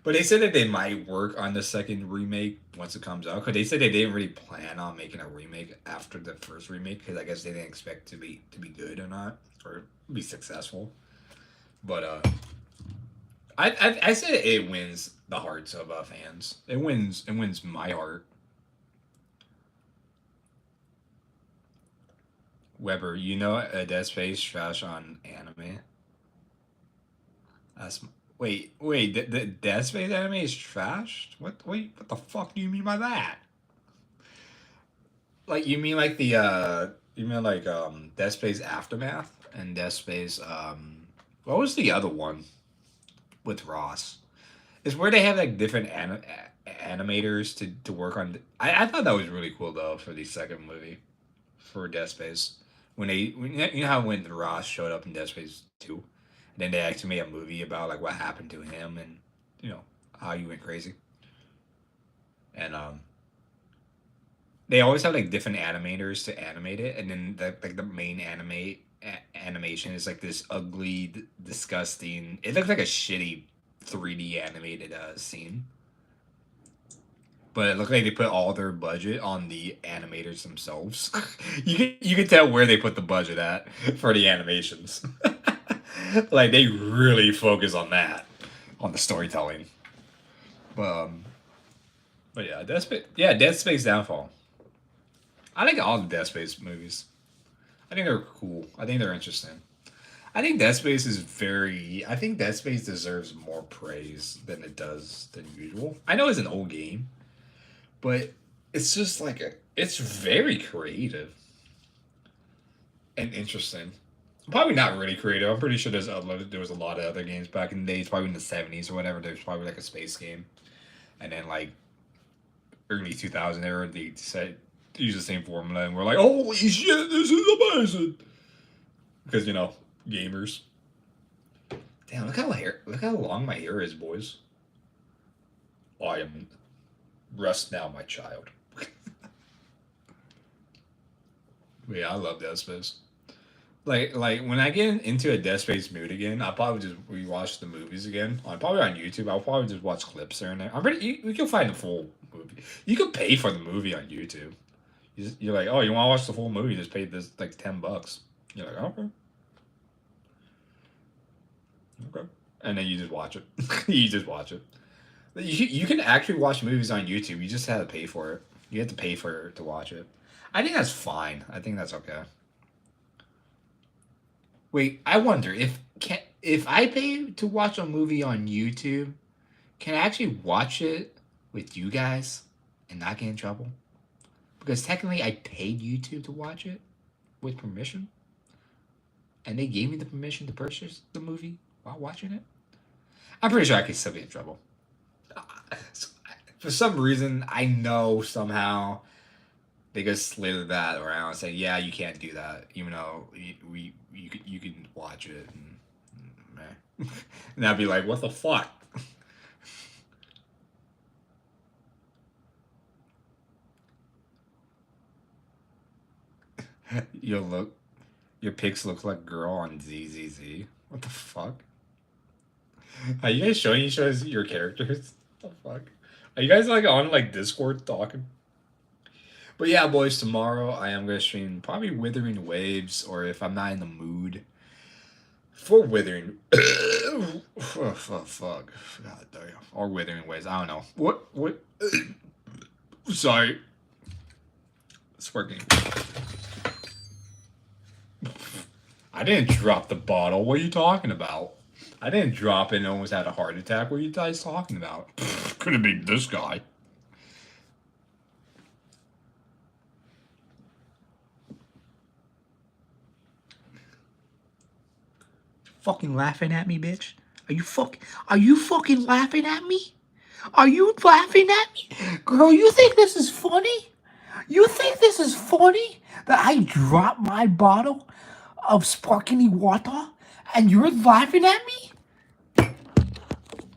But they said that they might work on the second remake once it comes out. Because they said they didn't really plan on making a remake after the first remake. Because I guess they didn't expect to be good or not. Or be successful. But I say it wins the hearts of fans. It wins my heart. Weber, a Dead Space trash on anime? That's Wait, the Dead Space anime is trashed? Wait, what the fuck do you mean by that? Like, you mean like, Dead Space Aftermath and Dead Space, what was the other one with Ross? It's where they have, like, different animators to work on. I thought that was really cool, though, for the second movie, for Dead Space. When Ross showed up in Dead Space 2? Then they actually made a movie about like what happened to him and how he went crazy. And they always have like different animators to animate it, and then the main animation is like this ugly, disgusting. It looks like a shitty 3D animated scene. But it looked like they put all their budget on the animators themselves. You can tell where they put the budget at for the animations. Like they really focus on that, on the storytelling. But yeah, Dead Space Downfall. I like all the Dead Space movies. I think they're cool. I think they're interesting. I think Dead Space is very. I think Dead Space deserves more praise than it does than usual. I know it's an old game, but it's just like it's very creative and interesting. Probably not really creative. I'm pretty sure there was a lot of other games back in the days, probably in the 70s or whatever. There's probably like a space game, and then like early 2000 era, they decided to use the same formula, and we're like, holy shit, this is amazing, because gamers. Damn, look how long my hair is, boys. I am rest now, my child. Yeah, I love Dead Space. Like when I get into a Dead Space mood again, I'll probably just rewatch the movies again. Probably on YouTube. I'll probably just watch clips here and there. We can find the full movie. You could pay for the movie on YouTube. You're like, oh, you want to watch the full movie? Just pay this like $10. You're like, okay, okay, and then you just watch it. You just watch it. You can actually watch movies on YouTube. You just have to pay for it. You have to pay for it to watch it. I think that's fine. I think that's okay. Wait, I wonder if I pay to watch a movie on YouTube, can I actually watch it with you guys and not get in trouble? Because technically I paid YouTube to watch it with permission. And they gave me the permission to purchase the movie while watching it. I'm pretty sure I could still be in trouble. For some reason, I know somehow they just slid that around and say, "Yeah, you can't do that," even though you can watch it, and I'd be like, "What the fuck?" Your pics look like girl on ZZZ. What the fuck? Are you guys showing each other your characters? What the fuck? Are you guys like on like Discord talking? But yeah, boys, tomorrow I am gonna stream probably Withering Waves, or if I'm not in the mood for Withering, oh, fuck, God damn, or Withering Waves. I don't know what. Sorry, it's working. I didn't drop the bottle. What are you talking about? I didn't drop it and almost had a heart attack. What are you guys talking about? Could have been this guy. Fucking laughing at me, bitch? Are you fucking laughing at me? Are you laughing at me? Girl, you think this is funny? You think this is funny that I dropped my bottle of sparkling water and you're laughing at me?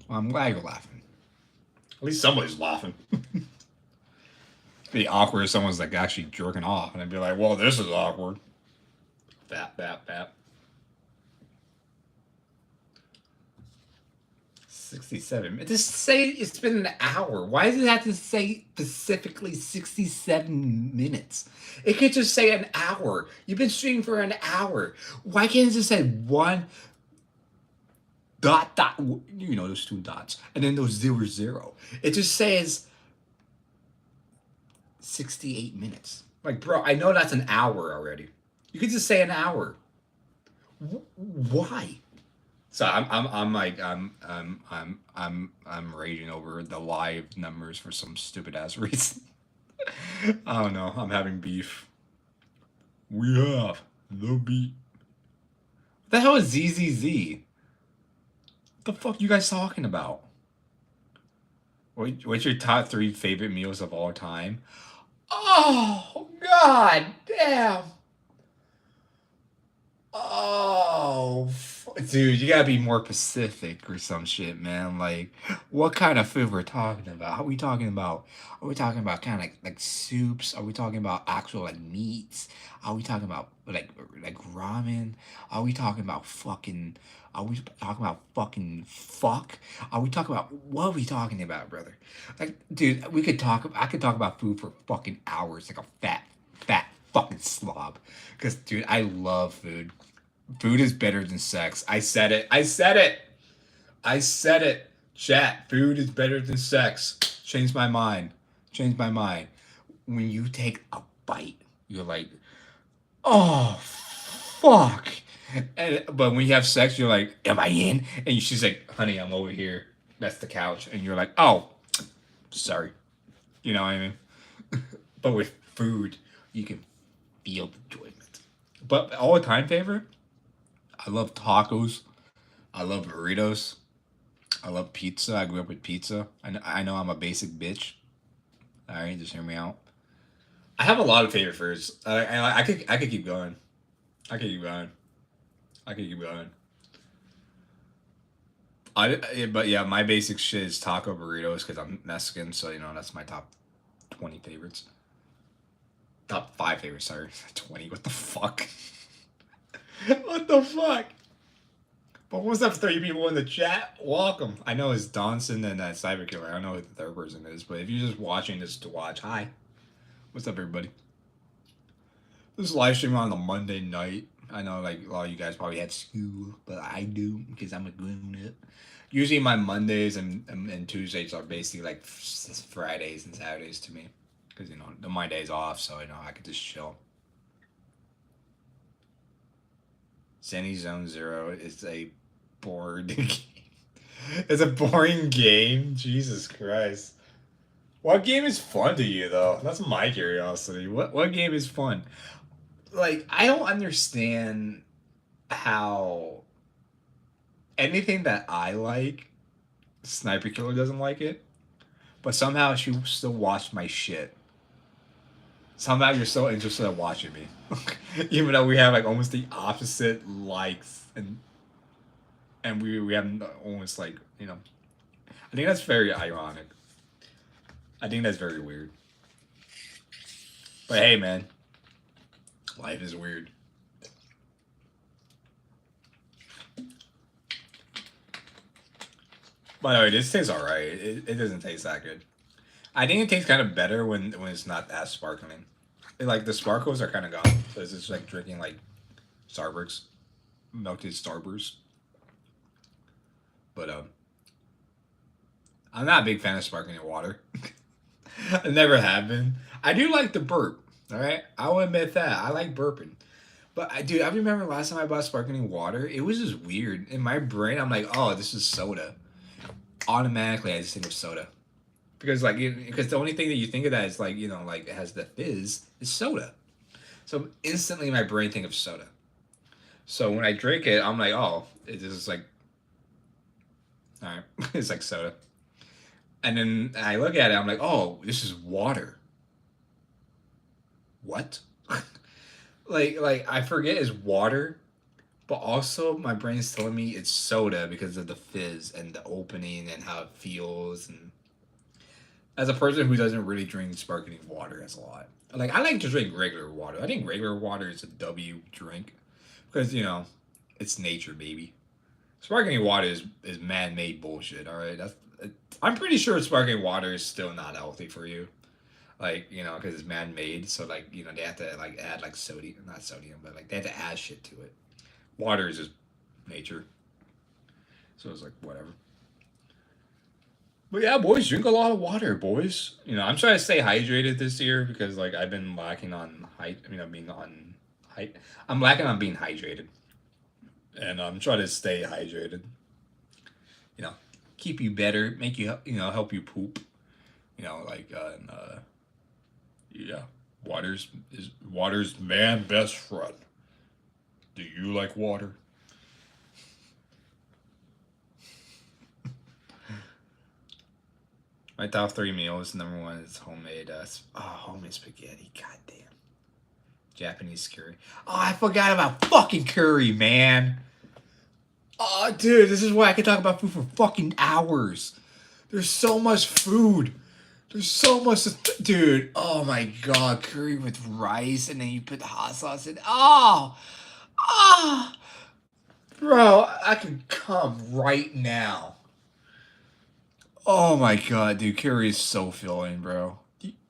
Well, I'm glad you're laughing. At least somebody's laughing. It'd be awkward if someone's like actually jerking off and I'd be like, well, this is awkward. Bap, bap, bap. 67. Just say it's been an hour. Why does it have to say specifically 67 minutes? It could just say an hour. You've been streaming for an hour. Why can't it just say one dot, you know, those two dots, and then those 0, 0. It just says 68 minutes. Like, bro, I know that's an hour already. You could just say an hour. Why? So I'm raging over the live numbers for some stupid ass reason. I don't know. I'm having beef. We have the beat. What the hell is ZZZ? What the fuck you guys talking about? What's your top 3 favorite meals of all time? Oh, god damn. Oh, dude, you gotta be more specific or some shit, man. Like, what kind of food we're talking about? Are we talking about? Are we talking about kind of like soups? Are we talking about actual like meats? Are we talking about like ramen? Are we talking about fucking? Are we talking about fucking fuck? Are we talking about what are we talking about, brother? Like, dude, we could talk. I could talk about food for fucking hours, like a fat fucking slob. Because, dude, I love food. Food is better than sex. I said it. I said it. I said it. Chat. Food is better than sex. Change my mind. Change my mind. When you take a bite, you're like, oh, fuck. But when you have sex, you're like, am I in? And she's like, honey, I'm over here. That's the couch. And you're like, oh, sorry. You know what I mean? But with food, you can feel the enjoyment. But all time favorite, I love tacos. I love burritos. I love pizza. I grew up with pizza. I know I'm a basic bitch. All right, just hear me out. I have a lot of favorite foods. I could keep going. I could keep going. I could keep going. But yeah, my basic shit is taco burritos because I'm Mexican, so you know that's my top 20 favorites. Top 5 favorites, sorry. 20, what the fuck? What the fuck? But what's up, 3 people in the chat? Welcome. I know it's Donson and Cyber Killer. I don't know who the third person is, but if you're just watching this to watch, hi. What's up, everybody? This is live stream on a Monday night. I know, like, a lot of you guys probably had school, but I do because I'm a grown up. Usually, my Mondays and Tuesdays are basically like Fridays and Saturdays to me, because my day's off, so I could just chill. Zenny Zone Zero is a bored game. It's a boring game. Jesus Christ. What game is fun to you though? That's my curiosity. What game is fun? Like, I don't understand how anything that I like, Sniper Killer doesn't like it, but somehow she still watched my shit. Somehow you're so interested in watching me, even though we have like almost the opposite likes and we have almost like I think that's very ironic. I think that's very weird. But hey, man, life is weird. By the way, this tastes alright. It doesn't taste that good. I think it tastes kind of better when it's not that sparkling. Like the sparkles are kind of gone, so it's just like drinking like Starbucks, melted Starburst. But I'm not a big fan of sparkling water. I never have been. I do like the burp. All right, I will admit that I like burping. But dude, I remember last time I bought sparkling water, it was just weird. In my brain, I'm like, oh, this is soda. Automatically, I just think of soda. Because because the only thing that you think of that is like like it has the fizz is soda. So instantly my brain think of soda. So when I drink it, I'm like, oh, it is like, all right, it's like soda. And then I look at it, I'm like, oh, this is water. What? like I forget it's water, but also my brain is telling me it's soda because of the fizz and the opening and how it feels. And as a person who doesn't really drink sparkling water as a lot, like I like to drink regular water. I think regular water is a W drink because it's nature, baby. Sparkling water is man-made bullshit. All right, I'm pretty sure sparkling water is still not healthy for you. Like because it's man-made, so like they have to like add like sodium, not sodium, but like they have to add shit to it. Water is just nature, so it's like whatever. But yeah, boys, drink a lot of water, boys. I'm trying to stay hydrated this year because like I've been lacking on being on height. I'm lacking on being hydrated, and I'm trying to stay hydrated. Keep you better, make you help you poop. Yeah, water's man best friend. Do you like water? My top 3 meals. Number 1 is homemade. Homemade spaghetti. Goddamn. Japanese curry. Oh, I forgot about fucking curry, man. Oh, dude, this is why I can talk about food for fucking hours. There's so much food. There's so much, dude. Oh my god, curry with rice, and then you put the hot sauce in. Oh, bro, I can come right now. Oh my god, dude, curry is so filling, bro.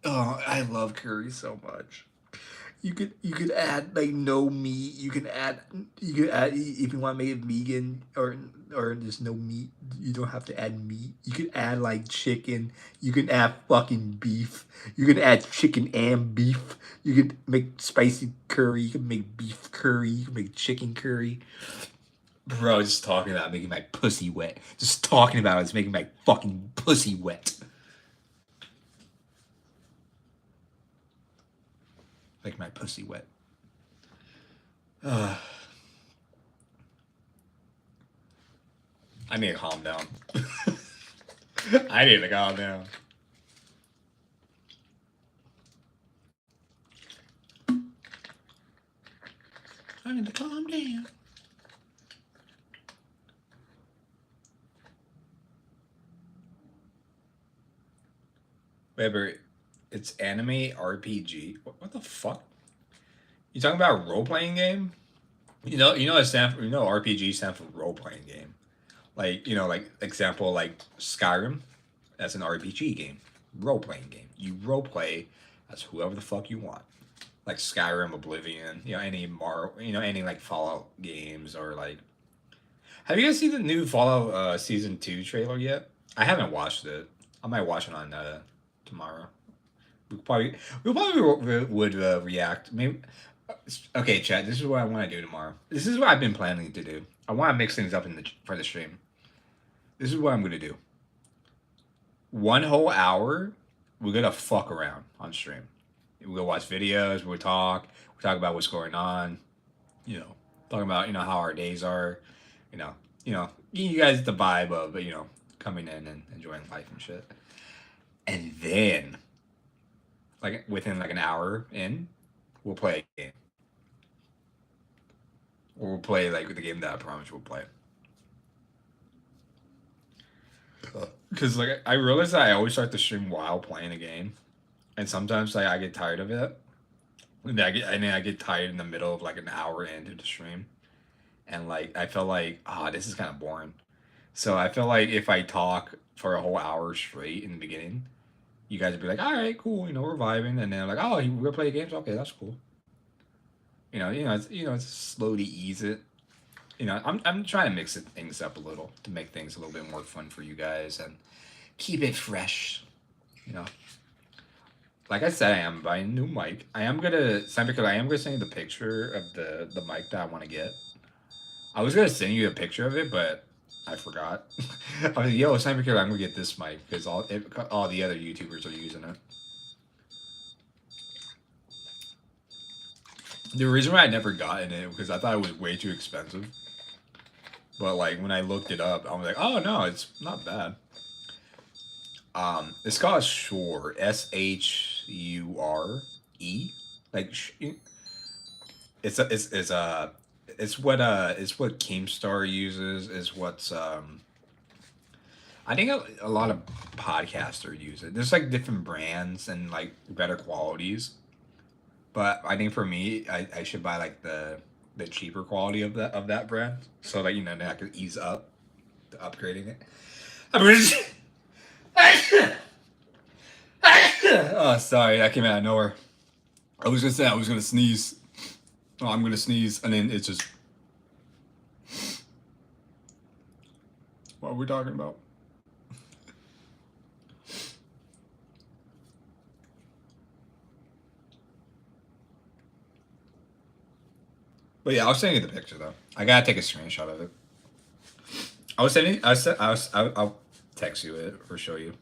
Oh, I love curry so much. You could add like no meat. You could add if you want to make it vegan or there's no meat. You don't have to add meat. You could add like chicken. You can add fucking beef. You can add chicken and beef. You could make spicy curry. You can make beef curry. You can make chicken curry. Bro, just talking about making my pussy wet. Just talking about it's making my fucking pussy wet. Like my pussy wet. I need to calm down. I need to calm down. I need to calm down. Wait, it's anime RPG. What the fuck? You talking about a role playing game? it stand for, RPG stand for role playing game. Like, like example, like Skyrim, that's an RPG game, role playing game. You role play as whoever the fuck you want. Like Skyrim, Oblivion, any like Fallout games or like. Have you guys seen the new Fallout season 2 trailer yet? I haven't watched it. I might watch it on tomorrow. We probably would react. Maybe. Okay, chat. This is what I want to do tomorrow. This is what I've been planning to do. I want to mix things up for the stream. This is what I'm gonna do. 1 whole hour, we're gonna fuck around on stream. We'll watch videos. We talk about what's going on. Talking about how our days are. You know, you guys the vibe of coming in and enjoying life and shit. And then, like within like an hour in, we'll play a game. Or we'll play like the game that I promise we'll play. Because like I realize that I always start the stream while playing a game, and sometimes like I get tired of it, and then I get tired in the middle of like an hour into the stream, and like I feel like this is kind of boring. So I feel like if I talk for a whole hour straight in the beginning, you guys would be like, all right, cool, we're vibing, and then like, oh, we're gonna play games, okay, that's cool. It's slow to ease it. I'm trying to mix things up a little to make things a little bit more fun for you guys and keep it fresh. You know, like I said, I am buying a new mic. I am gonna send you the picture of the mic that I want to get. I was gonna send you a picture of it, but I forgot. I was like, yo, Cyberkiller, I'm gonna get this mic because all the other YouTubers are using it. The reason why I never gotten it because I thought it was way too expensive. But like when I looked it up, I was like, oh no, it's not bad. It's called Shure, SHURE. Like it's what Keemstar uses. Is what's I think a lot of podcasters use it. There's like different brands and like better qualities. But I think for me, I should buy like the cheaper quality of that brand, so that then I could ease up to upgrading it. I mean, oh, sorry, that came out of nowhere. I was gonna say I was gonna sneeze. Oh, I'm gonna sneeze, and then it's just. What are we talking about? But yeah, I'll send you the picture though. I gotta take a screenshot of it. I'll text you it or show you.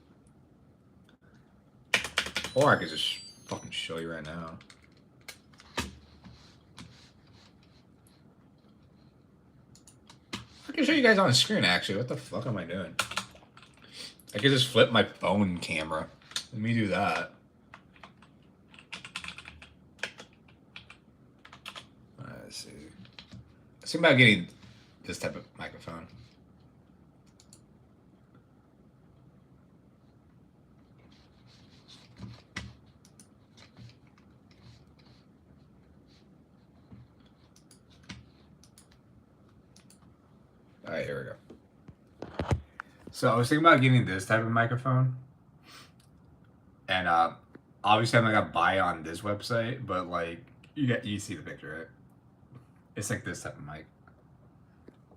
Or I could just fucking show you right now. I can show you guys on the screen actually. What the fuck am I doing? I could just flip my phone camera. Let me do that. Let's see. Think about getting this type of microphone. All right, here we go. So I was thinking about getting this type of microphone, and obviously I'm not gonna buy on this website, but like you see the picture, right? It's like this type of mic.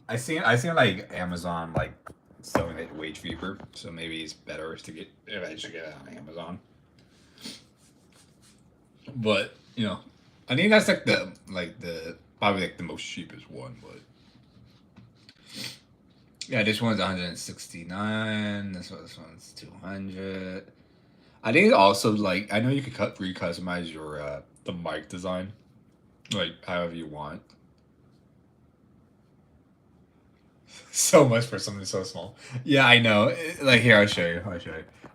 I seen like Amazon like selling it way cheaper, so maybe it's better to get if I should get it on Amazon. But I think that's like the probably like the most cheapest one, but. Yeah, this one's 169. This one's 200. I think also like I know you could customize your the mic design, like however you want. So much for something so small. Yeah, I know. Like here, I'll show you.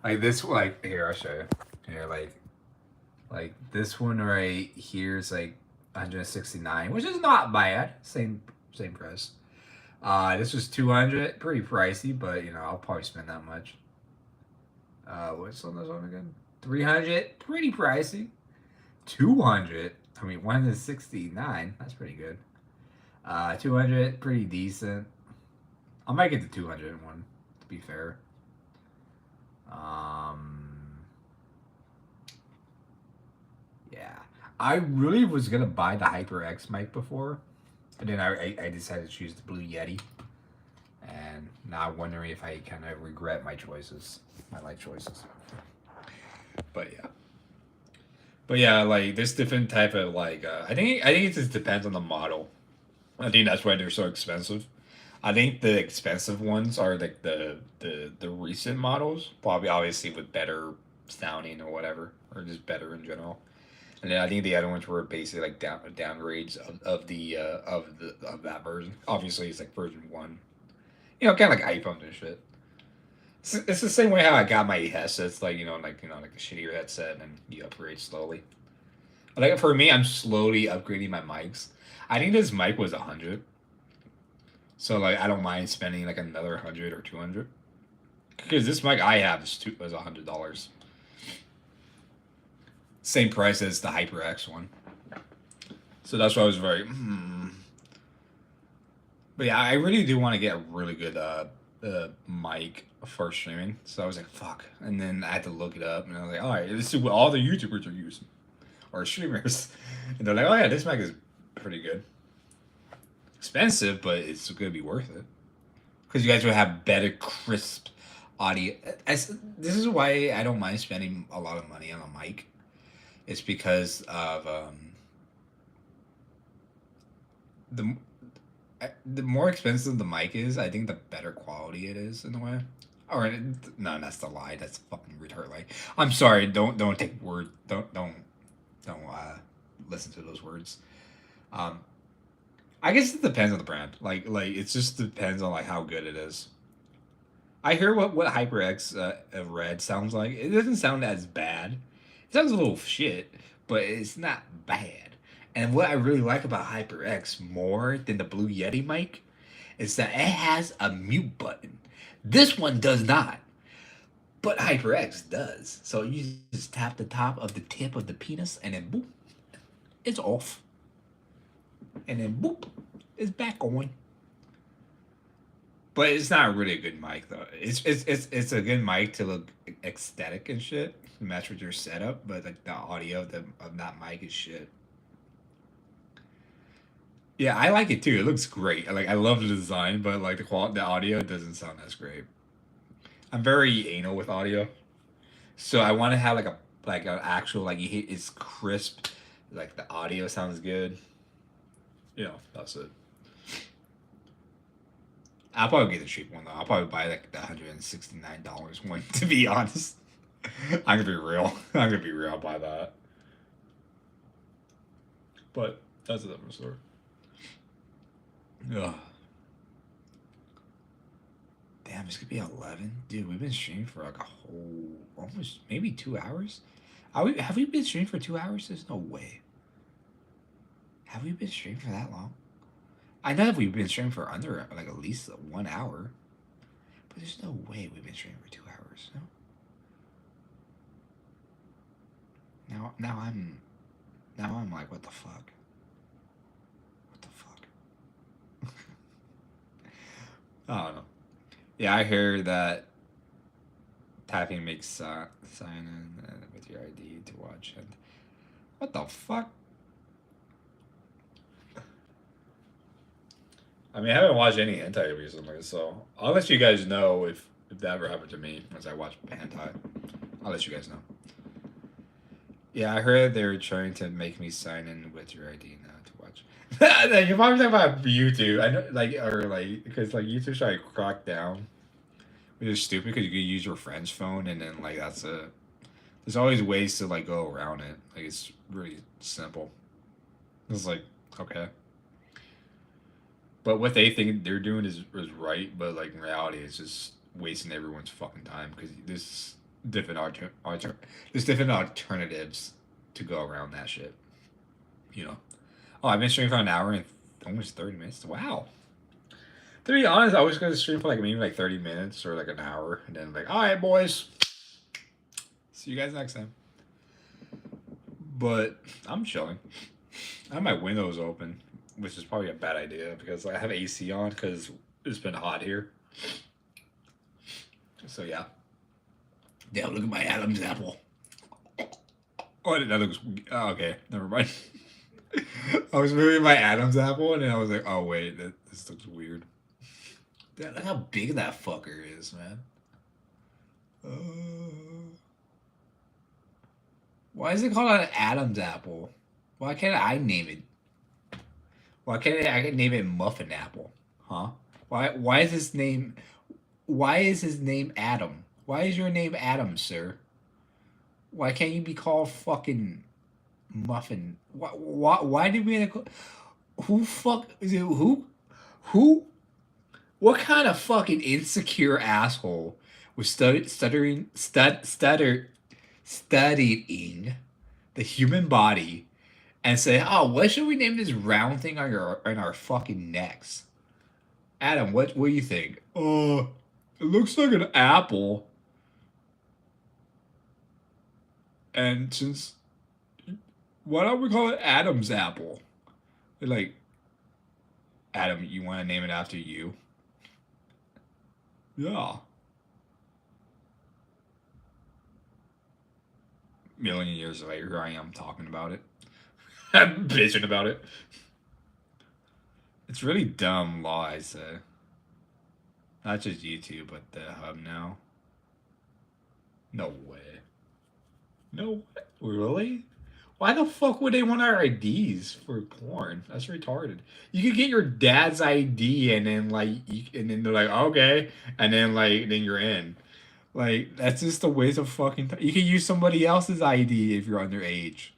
Like this, like here, I'll show you. Here, like this one right here is like 169, which is not bad. Same price. This was 200, pretty pricey, but I'll probably spend that much. What's on this one again? 300, pretty pricey. 200, I mean 169, that's pretty good. 200, pretty decent. I might get the 201, to be fair. Um, yeah. I really was gonna buy the HyperX mic before, and then I decided to choose the Blue Yeti. And now I'm wondering if I kind of regret my choices, my life choices. But yeah. But yeah, like this different type of like I think it just depends on the model. I think that's why they're so expensive. I think the expensive ones are like the recent models, probably obviously with better sounding or whatever, or just better in general. And then I think the other ones were basically like downgrades of that version. Obviously, it's like version one. Kind of like iPhones and shit. It's the same way how I got my headsets, like like the shittier headset, and you upgrade slowly. Like for me, I'm slowly upgrading my mics. I think this mic was 100, so like I don't mind spending like another 100 or 200 because this mic I have is $100. Same price as the HyperX one. So that's why I was very. But yeah, I really do want to get a really good mic for streaming. So I was like, fuck. And then I had to look it up, and I was like, all right, this is what all the YouTubers are using, or streamers. And they're like, oh yeah, this mic is pretty good. Expensive, but it's gonna be worth it because you guys will have better, crisp audio. This is why I don't mind spending a lot of money on a mic. It's because of the the more expensive the mic is, I think the better quality it is in a way. Or no, that's the lie. That's fucking retard lie. I'm sorry. Don't take word. Don't listen to those words. Um, I guess it depends on the brand. Like it just depends on like how good it is. I hear what HyperX Red sounds like. It doesn't sound as bad. It sounds a little shit, but it's not bad. And what I really like about HyperX more than the Blue Yeti mic is that it has a mute button. This one does not, but HyperX does. So you just tap the top of the tip of the penis, and then boop, it's off. And then boop, it's back on. But it's not really a good mic though. It's a good mic to look aesthetic and shit, match with your setup. But like the audio of that mic is shit. Yeah, I like it too. It looks great. Like I love the design, but like the audio doesn't sound as great. I'm very anal with audio, so I want to have like an actual like it's crisp, like the audio sounds good. That's it. I'll probably get the cheap one though. I'll probably buy like the $169 one. To be honest, I'm gonna be real. I'm gonna be real. I'll buy that. But that's a different story. Ugh. Damn, it's gonna be 11, dude. We've been streaming for like a whole, almost maybe 2 hours. Have we been streaming for 2 hours? There's no way. Have we been streaming for that long? I know that we've been streaming for under like at least 1 hour, but there's no way we've been streaming for 2 hours. No. Now I'm like, what the fuck? What the fuck? I don't know. Yeah, I hear that tapping makes sign in with your ID to watch it. What the fuck? I mean, I haven't watched any hentai recently, so I'll let you guys know if that ever happened to me as I watch hentai. I'll let you guys know. Yeah, I heard they were trying to make me sign in with your ID now to watch. You're probably talking about YouTube. I know, because like YouTube's trying to crack down, which is stupid because you can use your friend's phone and then like that's it. There's always ways to like go around it. Like it's really simple. It's like okay. But what they think they're doing is right, but like in reality, it's just wasting everyone's fucking time because there's different alternatives to go around that shit. You know. Oh, I've been streaming for an hour and almost 30 minutes. Wow. To be honest, I was gonna stream for like maybe like 30 minutes or like an hour, and then like, all right, boys, see you guys next time. But I'm chilling. I have my windows open, which is probably a bad idea because I have AC on because it's been hot here. So yeah. Damn, look at my Adam's apple. Oh, that looks. Oh, okay, never mind. I was moving my Adam's apple, and then I was like, "Oh wait, this looks weird." Damn, look how big that fucker is, man. Why is it called an Adam's apple? Why can't I name it? Why can't I name it Muffin Apple? Huh? Why is his name? Why is his name Adam? Why is your name Adam, sir? Why can't you be called fucking Muffin? Why did we? Who fuck is it? Who? What kind of fucking insecure asshole was studying the human body and say, "Oh, what should we name this round thing on our fucking necks?" Adam, what do you think? It looks like an apple. And since why don't we call it Adam's apple? They're like, Adam, you want to name it after you? Yeah. Million years later, here I am talking about it. I'm bitching about it. It's really dumb law, I say. Not just YouTube, but the hub now. No way. No way. Really? Why the fuck would they want our IDs for porn? That's retarded. You could get your dad's ID and then and then they're like, okay, and then then you're in. Like that's just a waste of fucking time. You can use somebody else's ID if you're underage.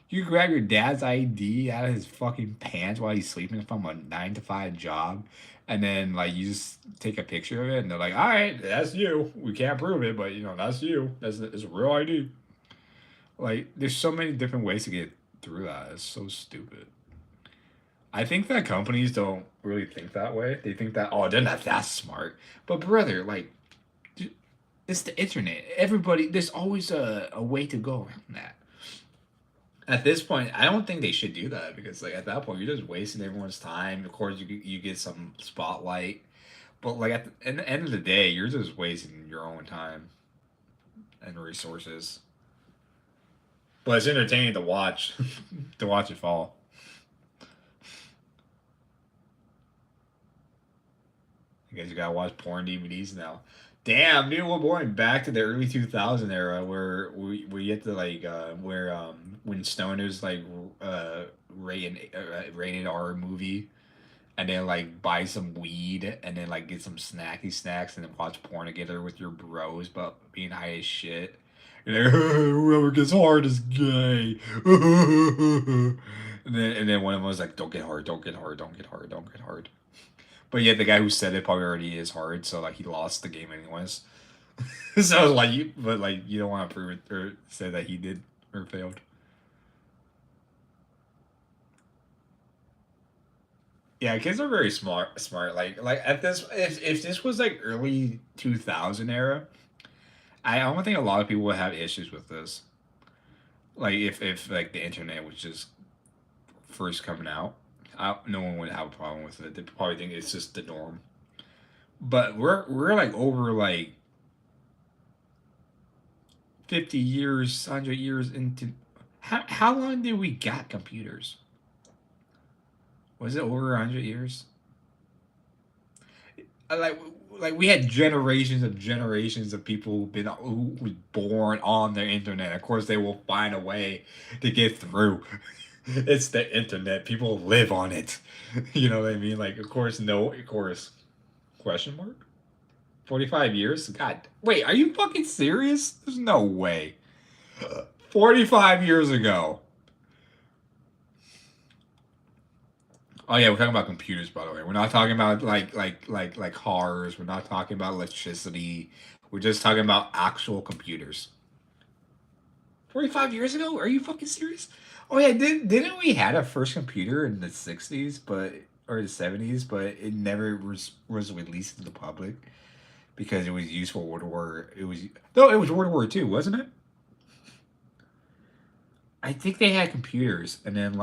You grab your dad's ID out of his fucking pants while he's sleeping from a 9 to 5 job, and then you just take a picture of it, and they're like, "All right, that's you. We can't prove it, but that's you. It's a real ID." There's so many different ways to get through that. It's so stupid. I think that companies don't really think that way. They think that, oh, they're not that smart. But brother, it's the internet. Everybody, there's always a way to go around that. At this point, I don't think they should do that because at that point you're just wasting everyone's time. Of course, you get some spotlight, but at the end of the day, you're just wasting your own time and resources. But it's entertaining to watch, to watch it fall. I guess you gotta watch porn DVDs now. Damn, dude, we're going back to the early 2000 era where we get to where when stoners rated R movie, and then buy some weed and then get some snacky snacks and then watch porn together with your bros, but being high as shit. You're like, whoever gets hard is gay. And then one of them was like, don't get hard, don't get hard, don't get hard, don't get hard. But yeah, the guy who said it probably already is hard, so he lost the game anyways. So you don't want to prove it or say that he did or failed. Yeah, kids are very smart. Smart. At this, if this was early 2000 era, I don't think a lot of people would have issues with this. If the internet was just first coming out, no one would have a problem with it. They probably think it's just the norm. But we're over 50 years, 100 years into. How long did we got computers? Was it over 100 years? We had generations of people who was born on the internet. Of course, they will find a way to get through. It's the internet. People live on it. You know what I mean? Of course, no, of course. Question mark? 45 years? God, wait, are you fucking serious? There's no way. 45 years ago. Oh yeah, we're talking about computers, by the way. We're not talking about cars. We're not talking about electricity. We're just talking about actual computers. 45 years ago? Are you fucking serious? Oh yeah, didn't we had our first computer in the 60s, or the 70s, but it never was released to the public because it was used for World War. It was World War II, wasn't it? I think they had computers, and then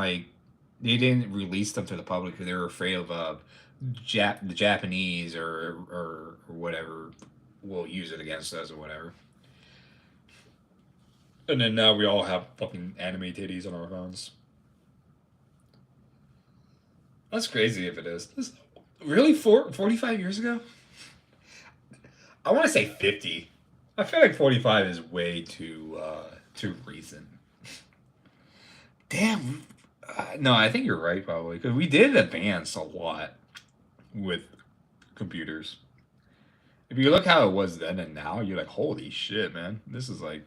they didn't release them to the public because they were afraid of the Japanese or whatever will use it against us or whatever. And then now we all have fucking anime titties on our phones. That's crazy if it is. Really 45 years ago? I want to say 50. I feel like 45 is way too recent. Damn. No, I think you're right probably because we did advance a lot with computers. If you look how it was then and now, you're like, holy shit, man, this is like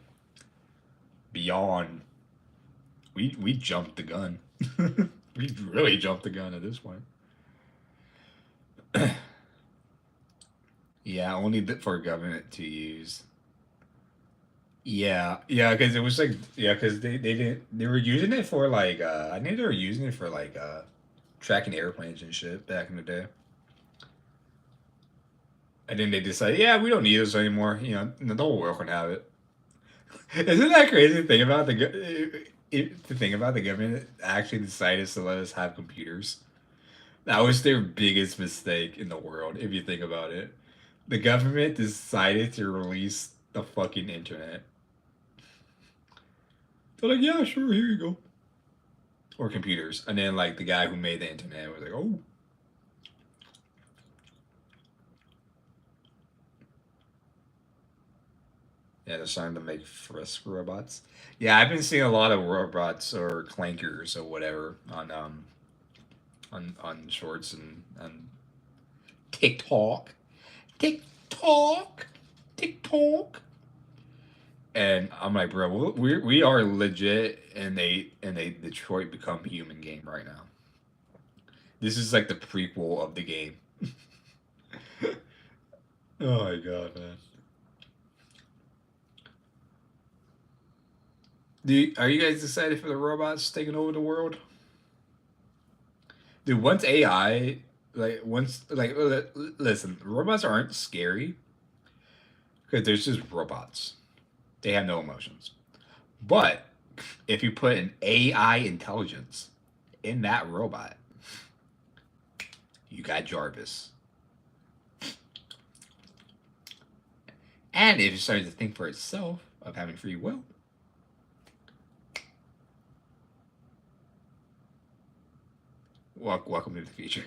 beyond. We jumped the gun. We really jumped the gun at this point. Yeah, only for government to use. Yeah, yeah, because it was like yeah, because they didn't they were using it for like I think they were using it for like tracking airplanes and shit back in the day. And then they decided, yeah, we don't need this anymore. You know, the whole world can have it. Isn't that crazy to think about to think about the government actually decided to let us have computers? That was their biggest mistake in the world, if you think about it. The government decided to release the fucking internet. They're like, yeah, sure, here you go. Or computers. And then like the guy who made the internet was like, oh. Yeah, they're starting to make frisk robots. Yeah, I've been seeing a lot of robots or clankers or whatever on shorts and TikTok. TikTok. TikTok. And I'm like, bro, we are legit in a Detroit Become Human game right now. This is like the prequel of the game. Oh my god, man. Are you guys excited for the robots taking over the world? Dude, once AI, listen, robots aren't scary because there's just robots. They have no emotions. But if you put an AI intelligence in that robot, you got Jarvis. And if it starts to think for itself of having free will, welcome to the future.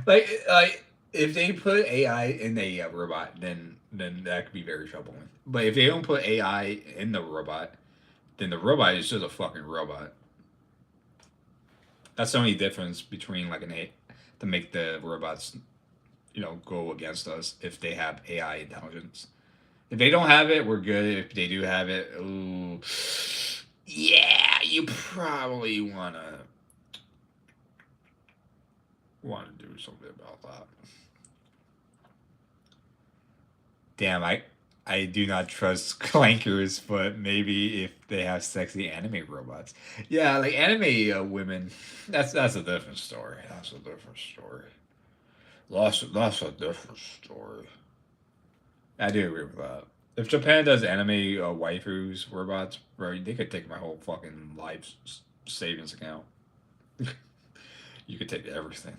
Like if they put AI in a robot, then that could be very troubling. But if they don't put AI in the robot, then the robot is just a fucking robot. That's the only difference between like an A to make the robots, go against us if they have AI intelligence. If they don't have it, we're good. If they do have it, ooh, yeah, you probably wanna do something about that. Damn, I do not trust clankers, but maybe if they have sexy anime robots, yeah, like anime women, that's a different story. That's a different story. That's a different story. I do agree with that. If Japan does anime waifus robots, bro, they could take my whole fucking life savings account. You could take everything.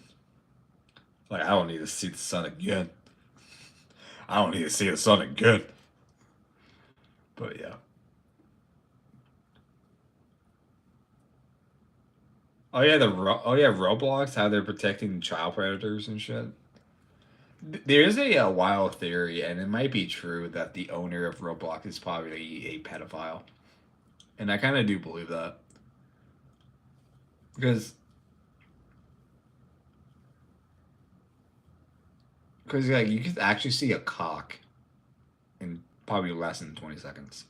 Like I don't need to see the sun again. I don't need to see the sun again. But yeah. Oh yeah, Roblox. How they're protecting child predators and shit. There's a wild theory, and it might be true that the owner of Roblox is probably a pedophile, and I kind of do believe that because like you could actually see a cock in probably less than 20 seconds.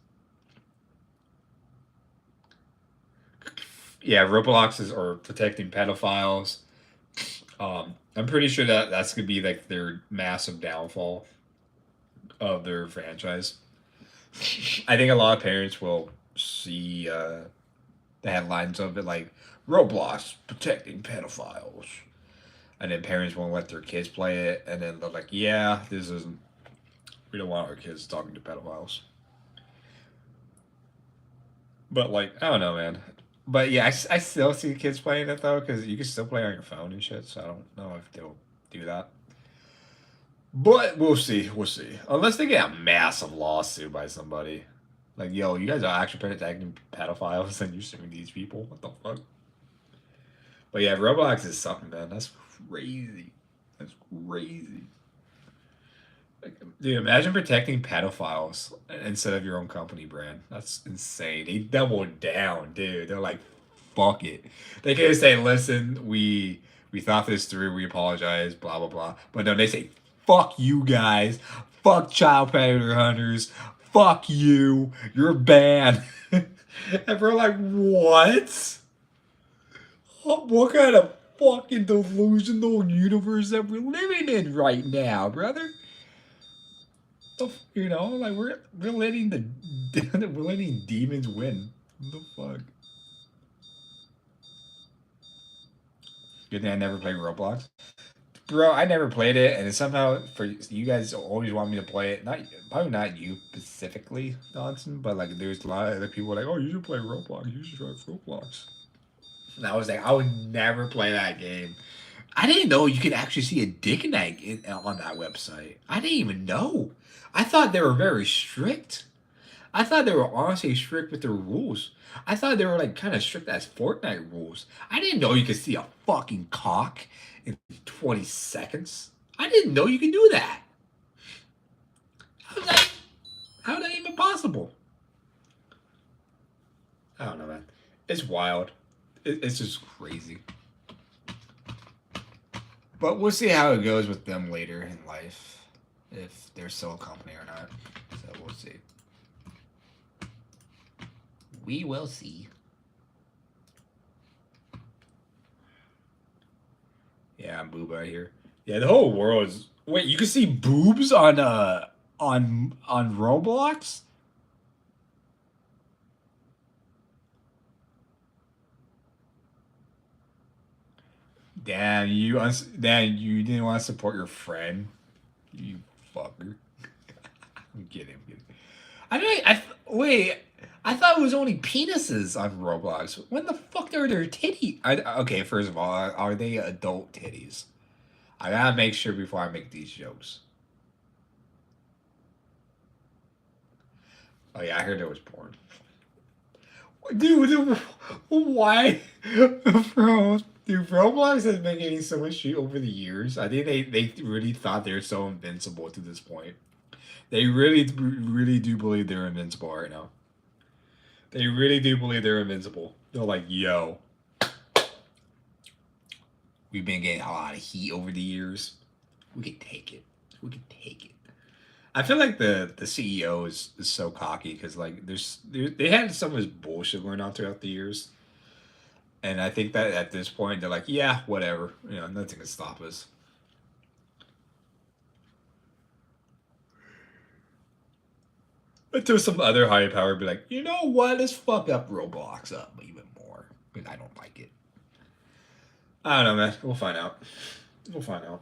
Yeah, Roblox is or protecting pedophiles. I'm pretty sure that that's gonna be like their massive downfall of their franchise. I think a lot of parents will see the headlines of it like Roblox protecting pedophiles, and then parents won't let their kids play it, and then they're like, "Yeah, this isn't. We don't want our kids talking to pedophiles." But like, I don't know, man. But yeah, I still see kids playing it though, because you can still play on your phone and shit. So I don't know if they'll do that. But we'll see. We'll see. Unless they get a massive lawsuit by somebody. Like, yo, you guys are actually protecting pedophiles and you're suing these people. What the fuck? But yeah, Roblox is something, man. That's crazy. That's crazy. Like, dude, imagine protecting pedophiles instead of your own company brand. That's insane. They doubled down, dude. They're like, fuck it. They could say, listen, we thought this through. We apologize. Blah blah blah. But no, they say, fuck you guys. Fuck child predator hunters. Fuck you. You're banned. And we're like, what? What kind of fucking delusional universe that we're living in right now, brother? You know, like we're letting the we're letting demons win. What the fuck? Good thing I never played Roblox, bro. I never played it, and somehow for you guys always want me to play it. Not probably not you specifically, Dodson, but like there's a lot of other people like, oh, you should play Roblox. You should try Roblox. And I was like, I would never play that game. I didn't know you could actually see a dick on that website. I didn't even know. I thought they were very strict. I thought they were honestly strict with their rules. I thought they were like kind of strict as Fortnite rules. I didn't know you could see a fucking cock in 20 seconds. I didn't know you could do that. How's that even possible? I don't know, man. It's wild. It's just crazy. But we'll see how it goes with them later in life, if they're still a company or not. So we'll see. We will see. Yeah, I'm boob right here. Yeah, the whole world is. Wait, you can see boobs on Roblox? Damn, you didn't want to support your friend, you fucker. I'm kidding. I'm kidding. I mean, wait. I thought it was only penises on Roblox. When the fuck are there titties? Okay, first of all, are they adult titties? I gotta make sure before I make these jokes. Oh yeah, I heard there was porn. Dude, why? Bro, dude, Roblox has been getting so much shit over the years. I think they really thought they're so invincible to this point. They really do believe they're invincible right now. They really do believe they're invincible. They're like, yo, we've been getting a lot of heat over the years. We can take it. We can take it. I feel like the CEO is so cocky because like they had some of his bullshit going on throughout the years, and I think that at this point they're like, yeah, whatever, nothing can stop us. Until some other higher power be like, you know what, let's fuck up Roblox up even more because I don't like it. I don't know, man. We'll find out. We'll find out.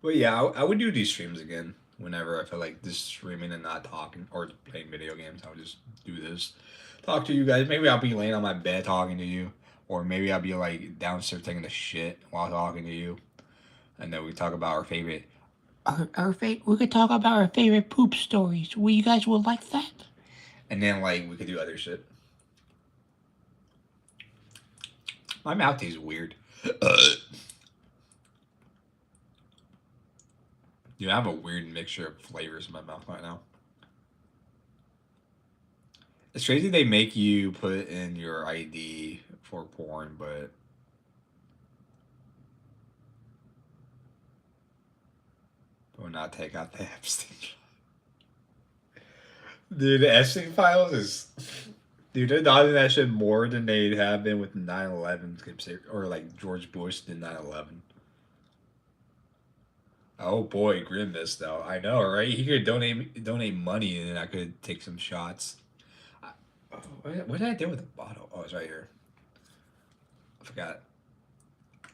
But yeah, I would do these streams again whenever I feel like just streaming and not talking or playing video games. I would just do this, talk to you guys. Maybe I'll be laying on my bed talking to you, or maybe I'll be like downstairs taking a shit while talking to you, and then we talk about our favorite. We could talk about our favorite poop stories. You guys will like that. And then like we could do other shit. My mouth tastes weird. Dude, I have a weird mixture of flavors in my mouth right now. It's crazy they make you put in your ID for porn, but will not take out the Epstein. Dude, the Epstein files is. Dude, they're dodging that shit more than they have been with 9/11 or like George Bush did 9/11. Oh boy, Grimace though. I know, right? He could donate money and then I could take some shots. Oh, what did I do with the bottle? Oh, it's right here. I forgot.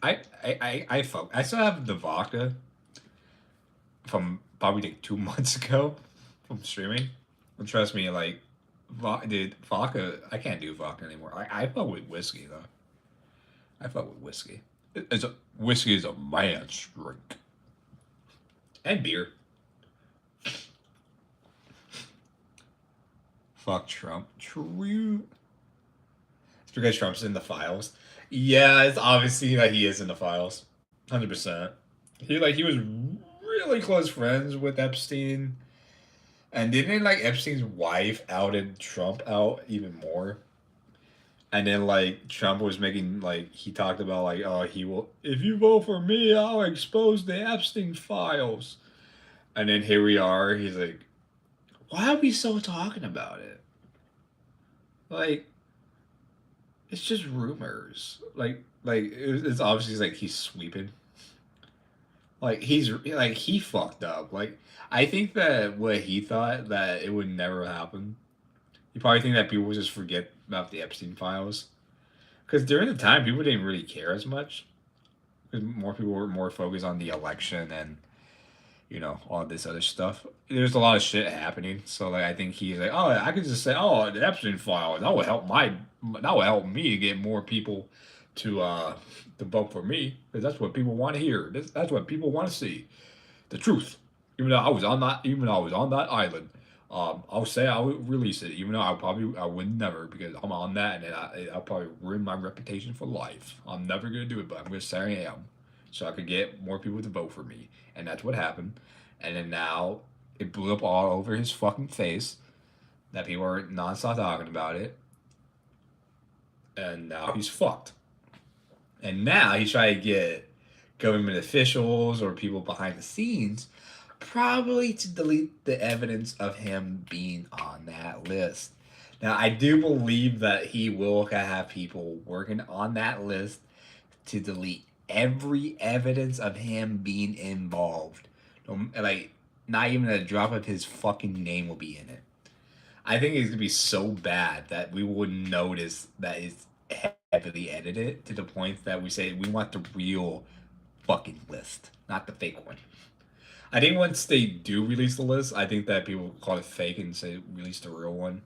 I still have the vodka from probably like 2 months ago from streaming. And trust me, like, dude, vodka. I can't do vodka anymore. I fuck with whiskey though. I fuck with whiskey. Whiskey is a man's drink. And beer. Fuck Trump. True. It's because Trump's in the files. Yeah, it's obviously that he is in the files. 100%. He was really close friends with Epstein. And didn't like Epstein's wife outed Trump out even more? And then like Trump was making like he talked about like, oh, he will, if you vote for me, I'll expose the Epstein files. And then here we are, he's like, why are we still talking about it? Like, it's just rumors. It's obviously like he's sweeping. Like he fucked up. Like I think that what he thought that it would never happen. You probably think that people would just forget about the Epstein files. Because during the time, people didn't really care as much. Because more people were more focused on the election and all this other stuff. There's a lot of shit happening. So like I think he's like, oh, I could just say, oh, the Epstein file. That will help me to get more people to vote for me because that's what people want to hear. That's what people want to see. The truth. Even though I was on that island, I'll say I would release it. Even though I would never because I'm on that and I'll probably ruin my reputation for life. I'm never gonna do it, but I'm gonna say I am, so I could get more people to vote for me, and that's what happened. And then now it blew up all over his fucking face that people are nonstop talking about it, and now he's fucked. And now he's trying to get government officials or people behind the scenes probably to delete the evidence of him being on that list. Now, I do believe that he will have people working on that list to delete every evidence of him being involved. Like, not even a drop of his fucking name will be in it. I think it's gonna be so bad that we wouldn't notice that it's heavily edited to the point that we say we want the real fucking list, not the fake one. I think once they do release the list, I think that people call it fake and say release the real one.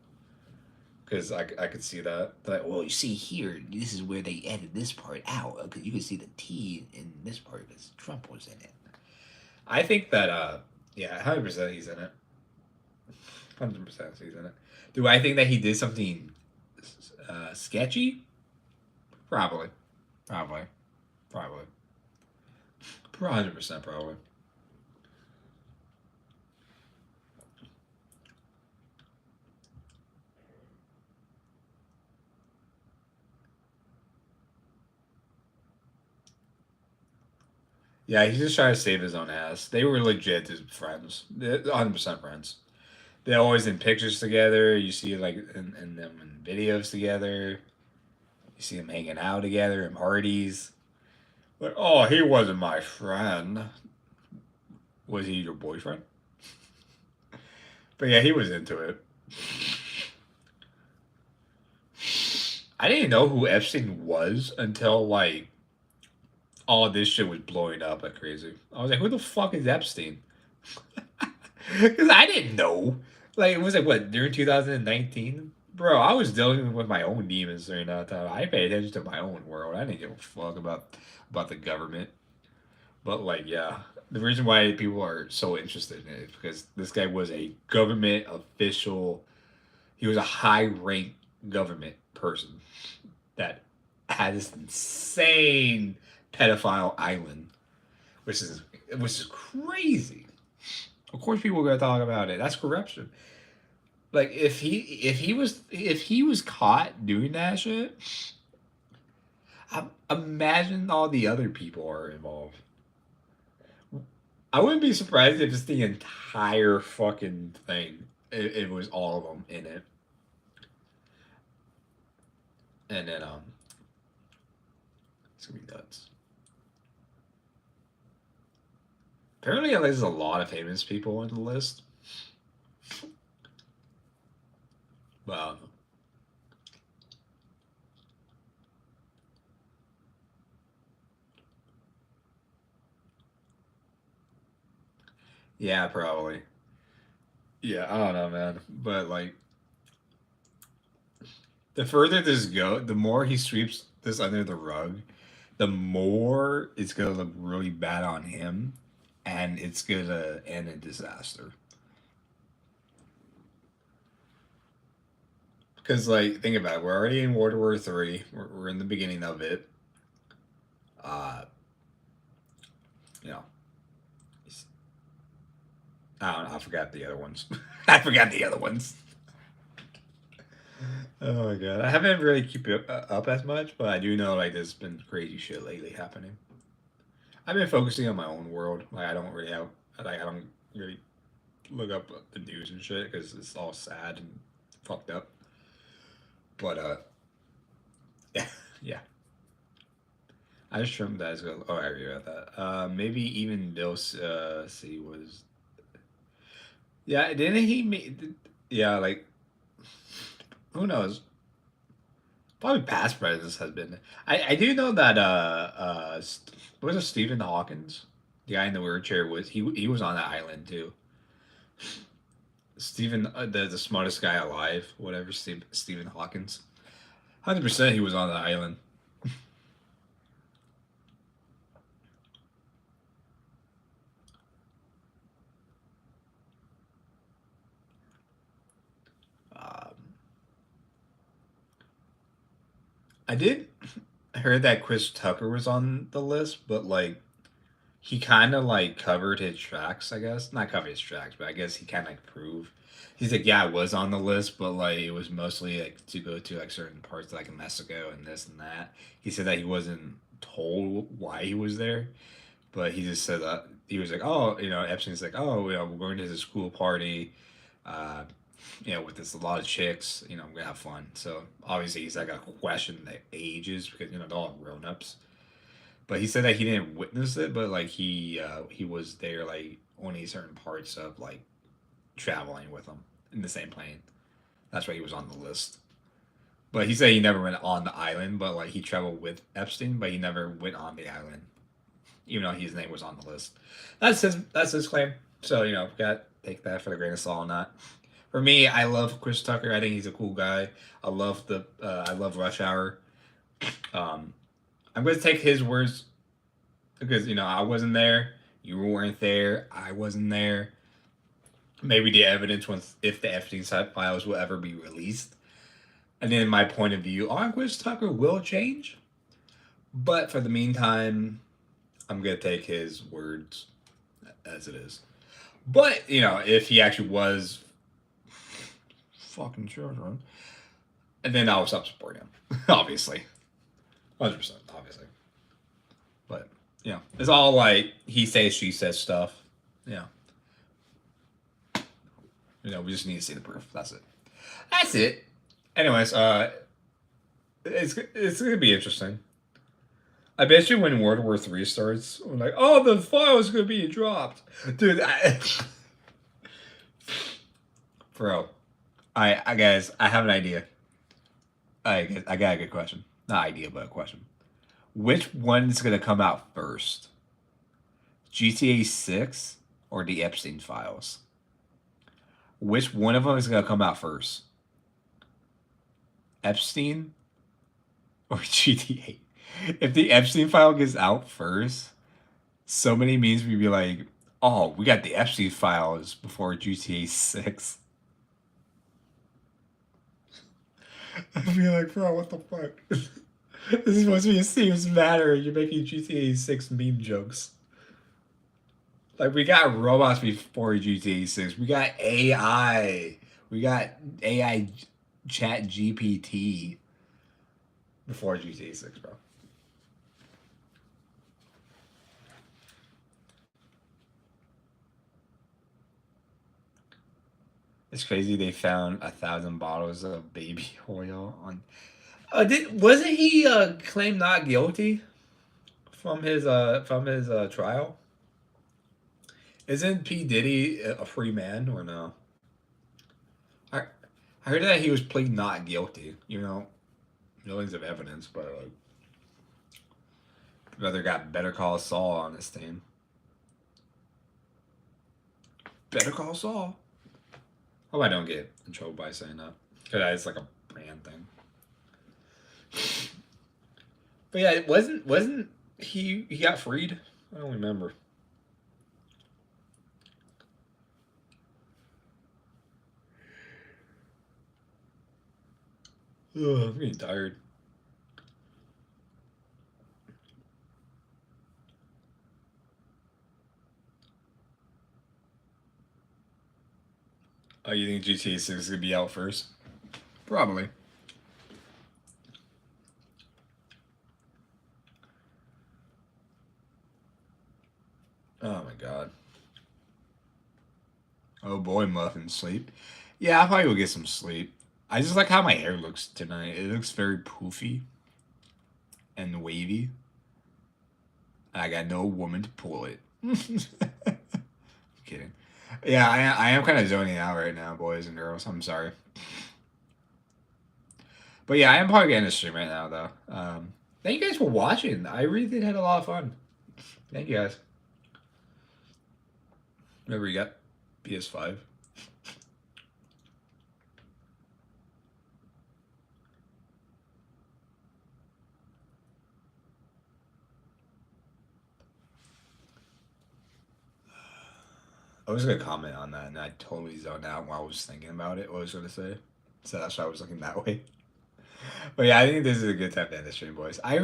Because I could see that. Like, well, you see here, this is where they edited this part out. Because you can see the T in this part because Trump was in it. I think that, yeah, 100% he's in it. 100% he's in it. Do I think that he did something sketchy? Probably. Probably. Probably. 100% probably. Yeah, he's just trying to save his own ass. They were legit his friends. They're 100% friends. They're always in pictures together. You see like in them in videos together. You see them hanging out together in parties. Like, oh, he wasn't my friend. Was he your boyfriend? But yeah, he was into it. I didn't know who Epstein was until like all this shit was blowing up like crazy. I was like, who the fuck is Epstein? Because I didn't know. Like, it was like, what, during 2019? Bro, I was dealing with my own demons during that time. I paid attention to my own world. I didn't give a fuck about the government. But, like, yeah. The reason why people are so interested in it is because this guy was a government official. He was a high rank government person that had this insane pedophile island, which is crazy. Of course, people are gonna talk about it. That's corruption. Like if he was caught doing that shit, imagine all the other people are involved. I wouldn't be surprised if it's the entire fucking thing. It was all of them in it, and then it's gonna be nuts. Apparently, there's a lot of famous people on the list. Well, Yeah, probably. Yeah, I don't know, man. But like, the further this go, the more he sweeps this under the rug, the more it's gonna look really bad on him, and it's gonna end in disaster. Because like, think about it. We're already in World War Three. We're in the beginning of it. Uh, you know, I don't know. I forgot the other ones. I forgot the other ones. Oh my god, I haven't really keep it up as much, but I do know like there's been crazy shit lately happening. I've been focusing on my own world. Like I don't really have, like I don't really look up the news and shit because it's all sad and fucked up. But yeah, yeah. I just trimmed that as well. Oh, I agree about that. Maybe even Bill C was. Yeah, didn't he? Yeah, like who knows? Probably past presidents has been. I do know that was it Stephen Hawkins, the guy in the wheelchair was he was on that island too. Stephen, the smartest guy alive, whatever. Stephen Hawkins, 100% he was on the island. Um, I did heard that Chris Tucker was on the list, but like he kind of like covered his tracks, I guess. Not covered his tracks, but I guess he kind of like proved. He's like, yeah, I was on the list, but like it was mostly like to go to like certain parts like Mexico and this and that. He said that he wasn't told why he was there, but he just said that he was like, oh, Epstein's like, oh, we're going to this school party, uh, with this a lot of chicks, I'm gonna have fun. So obviously he's like a question the ages because they're all grown ups. But he said that he didn't witness it, but like he was there like only certain parts of like traveling with him in the same plane. That's why he was on the list. But he said he never went on the island, but like he traveled with Epstein, but he never went on the island, even though his name was on the list. That's his claim. So got take that for the grain of salt or not. For me, I love Chris Tucker. I think he's a cool guy. I love Rush Hour. Um, I'm going to take his words because I wasn't there, you weren't there, I wasn't there. Maybe the evidence once if the Epstein files will ever be released, and then my point of view on Chris Tucker will change. But for the meantime, I'm gonna take his words as it is. But if he actually was fucking children, and then I'll stop supporting him. Obviously, 100%, obviously. But it's all like he says, she says stuff. Yeah. We just need to see the proof. That's it. That's it. Anyways, it's gonna be interesting. I bet you when World War Three starts, I'm like, oh, the file is gonna be dropped, dude. Bro, I guys, I have an idea. I got a good question. Not idea, but a question. Which one is gonna come out first? GTA 6 or the Epstein files? Which one of them is gonna come out first? Epstein or GTA? If the Epstein file gets out first, so many memes we'd be like, oh, we got the Epstein files before GTA 6. I'd be like, bro, what the fuck? This is supposed to be a serious matter. You're making GTA 6 meme jokes. Like, we got robots before GTA 6. We got AI. We got AI chat GPT before GTA 6, bro. It's crazy they found 1,000 bottles of baby oil on. Wasn't he claimed not guilty from his trial? Isn't P Diddy a free man or no? I I heard that he was plead not guilty. Millions of evidence, but brother got Better Call Saul on his team. Better Call Saul. Hope I don't get in trouble by saying that. Because it's like a brand thing. But yeah, it wasn't he got freed? I don't remember. Ugh, I'm getting tired. Oh, you think GTA 6 is gonna be out first? Probably. Oh my god. Oh boy, Muffin, sleep. Yeah, I probably will get some sleep. I just like how my hair looks tonight. It looks very poofy and wavy. I got no woman to pull it. Kidding. Yeah, I am kind of zoning out right now, boys and girls. I'm sorry. But yeah, I am probably getting a stream right now, though. Thank you guys for watching. I really did have a lot of fun. Thank you guys. Remember, you got PS5. I was gonna comment on that, and I totally zoned out while I was thinking about it. What I was gonna say, so that's why I was looking that way. But yeah, I think this is a good time to end the stream, boys. I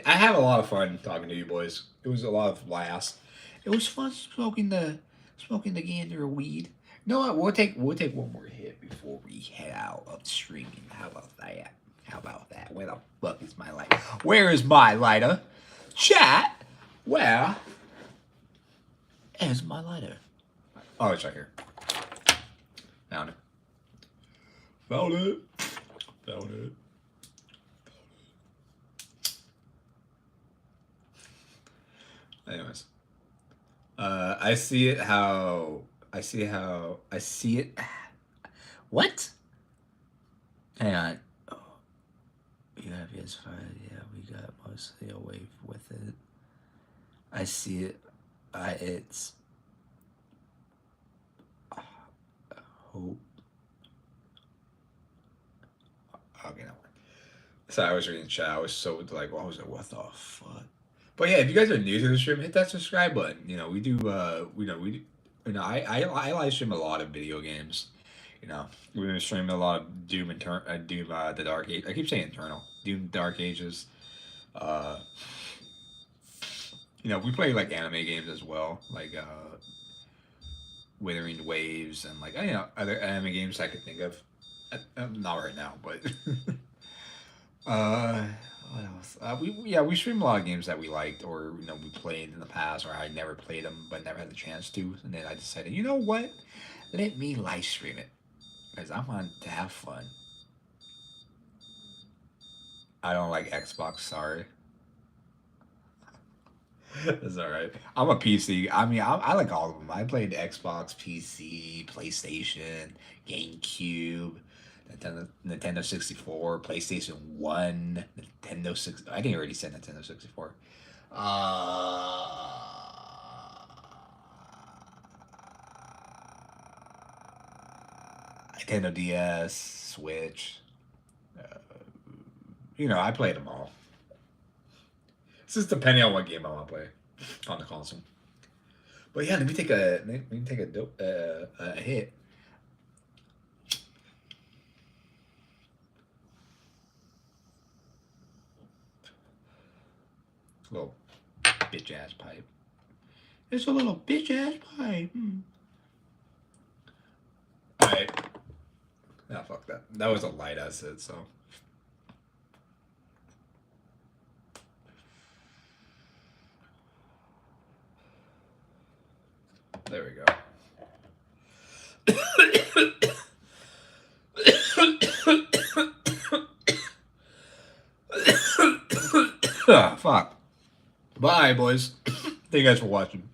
have a lot of fun talking to you, boys. It was a lot of laughs. It was fun smoking the gander of weed. No, we'll take one more hit before we head out of streaming. How about that? How about that? Where the fuck is my lighter? Where is my lighter? Chat. Where is my lighter? Oh, it's right here. Found it. Found it. Found it. Anyways, I see it. What? Hang on. Oh, you have PS5. Yeah, we got mostly away with it. I see it. It's hope. Okay, no. Sorry, I was reading chat. I was so like, well, I was like, what the fuck? But yeah, if you guys are new to the stream, hit that subscribe button. You know, we do. I live stream a lot of video games. You know, we've been streaming a lot of Doom and Doom, the Dark Age. I keep saying Eternal. Doom Dark Ages. You know, we play like anime games as well, like Withering Waves and like other anime games I could think of. Not right now, but what else? We stream a lot of games that we liked or we played in the past, or I never played them but never had the chance to, and then I decided, you know what, let me live stream it because I want to have fun. I don't like Xbox, sorry. It's all right. I'm a PC. I mean, I like all of them. I played Xbox, PC, PlayStation, GameCube, Nintendo 64, PlayStation 1, Nintendo 6. I think I already said Nintendo 64. Nintendo DS, Switch. I played them all. It's just depending on what game I want to play on the console. But yeah, let me take a hit. Little bitch ass pipe. It's a little bitch ass pipe. Alright. Nah, fuck that. That was a light ass hit, so. There we go. Fuck. Bye, boys. Thank you guys for watching.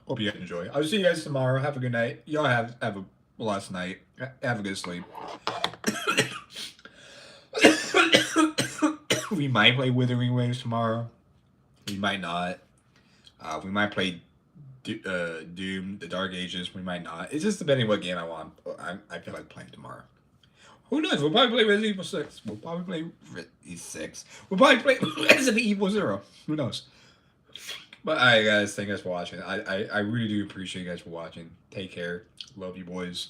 Hope you guys enjoy. I'll see you guys tomorrow. Have a good night. Y'all have a blessed night. Have a good sleep. We might play Withering Waves tomorrow. We might not. We might play Doom, The Dark Ages. We might not. It's just depending what game I want. I feel like playing tomorrow. Who knows? We'll probably play Resident Evil 6. We'll probably play Resident 6. We'll probably play Resident Evil 0. Who knows? But alright, guys. Thank you guys for watching. I really do appreciate you guys for watching. Take care. Love you, boys.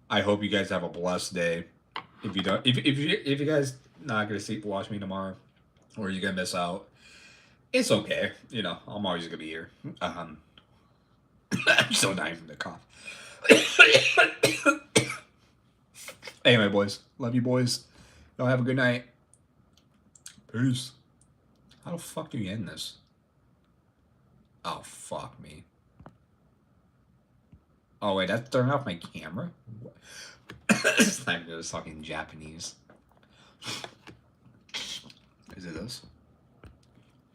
I hope you guys have a blessed day. If you don't, if you guys not gonna watch me tomorrow, or you're gonna miss out, it's okay. You know, I'm always gonna be here. I'm so dying from the cough. Anyway, boys, love you, boys. Y'all have a good night. Peace. How the fuck do you end this? Oh, fuck me. Oh, wait, that's turning off my camera? This time I was talking Japanese. Is it this?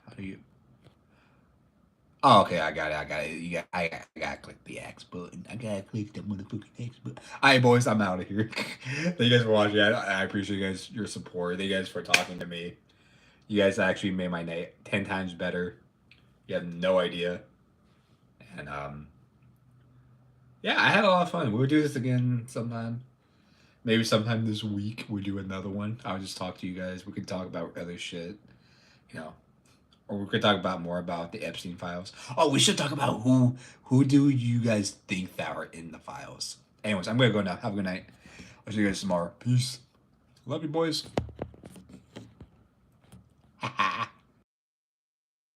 How do you... Oh, okay, I got it. I gotta click the X button. I gotta click the motherfucking X button. Alright, boys, I'm out of here. Thank you guys for watching. I appreciate you guys, your support. Thank you guys for talking to me. You guys actually made my night 10 times better. You have no idea. And, yeah, I had a lot of fun. We'll do this again sometime. Maybe sometime this week we'll do another one. I'll just talk to you guys. We could talk about other shit, you know. Or we could talk about more about the Epstein files. Oh, we should talk about who do you guys think that are in the files. Anyways, I'm gonna go now. Have a good night. I'll see you guys tomorrow. Peace. Love you, boys.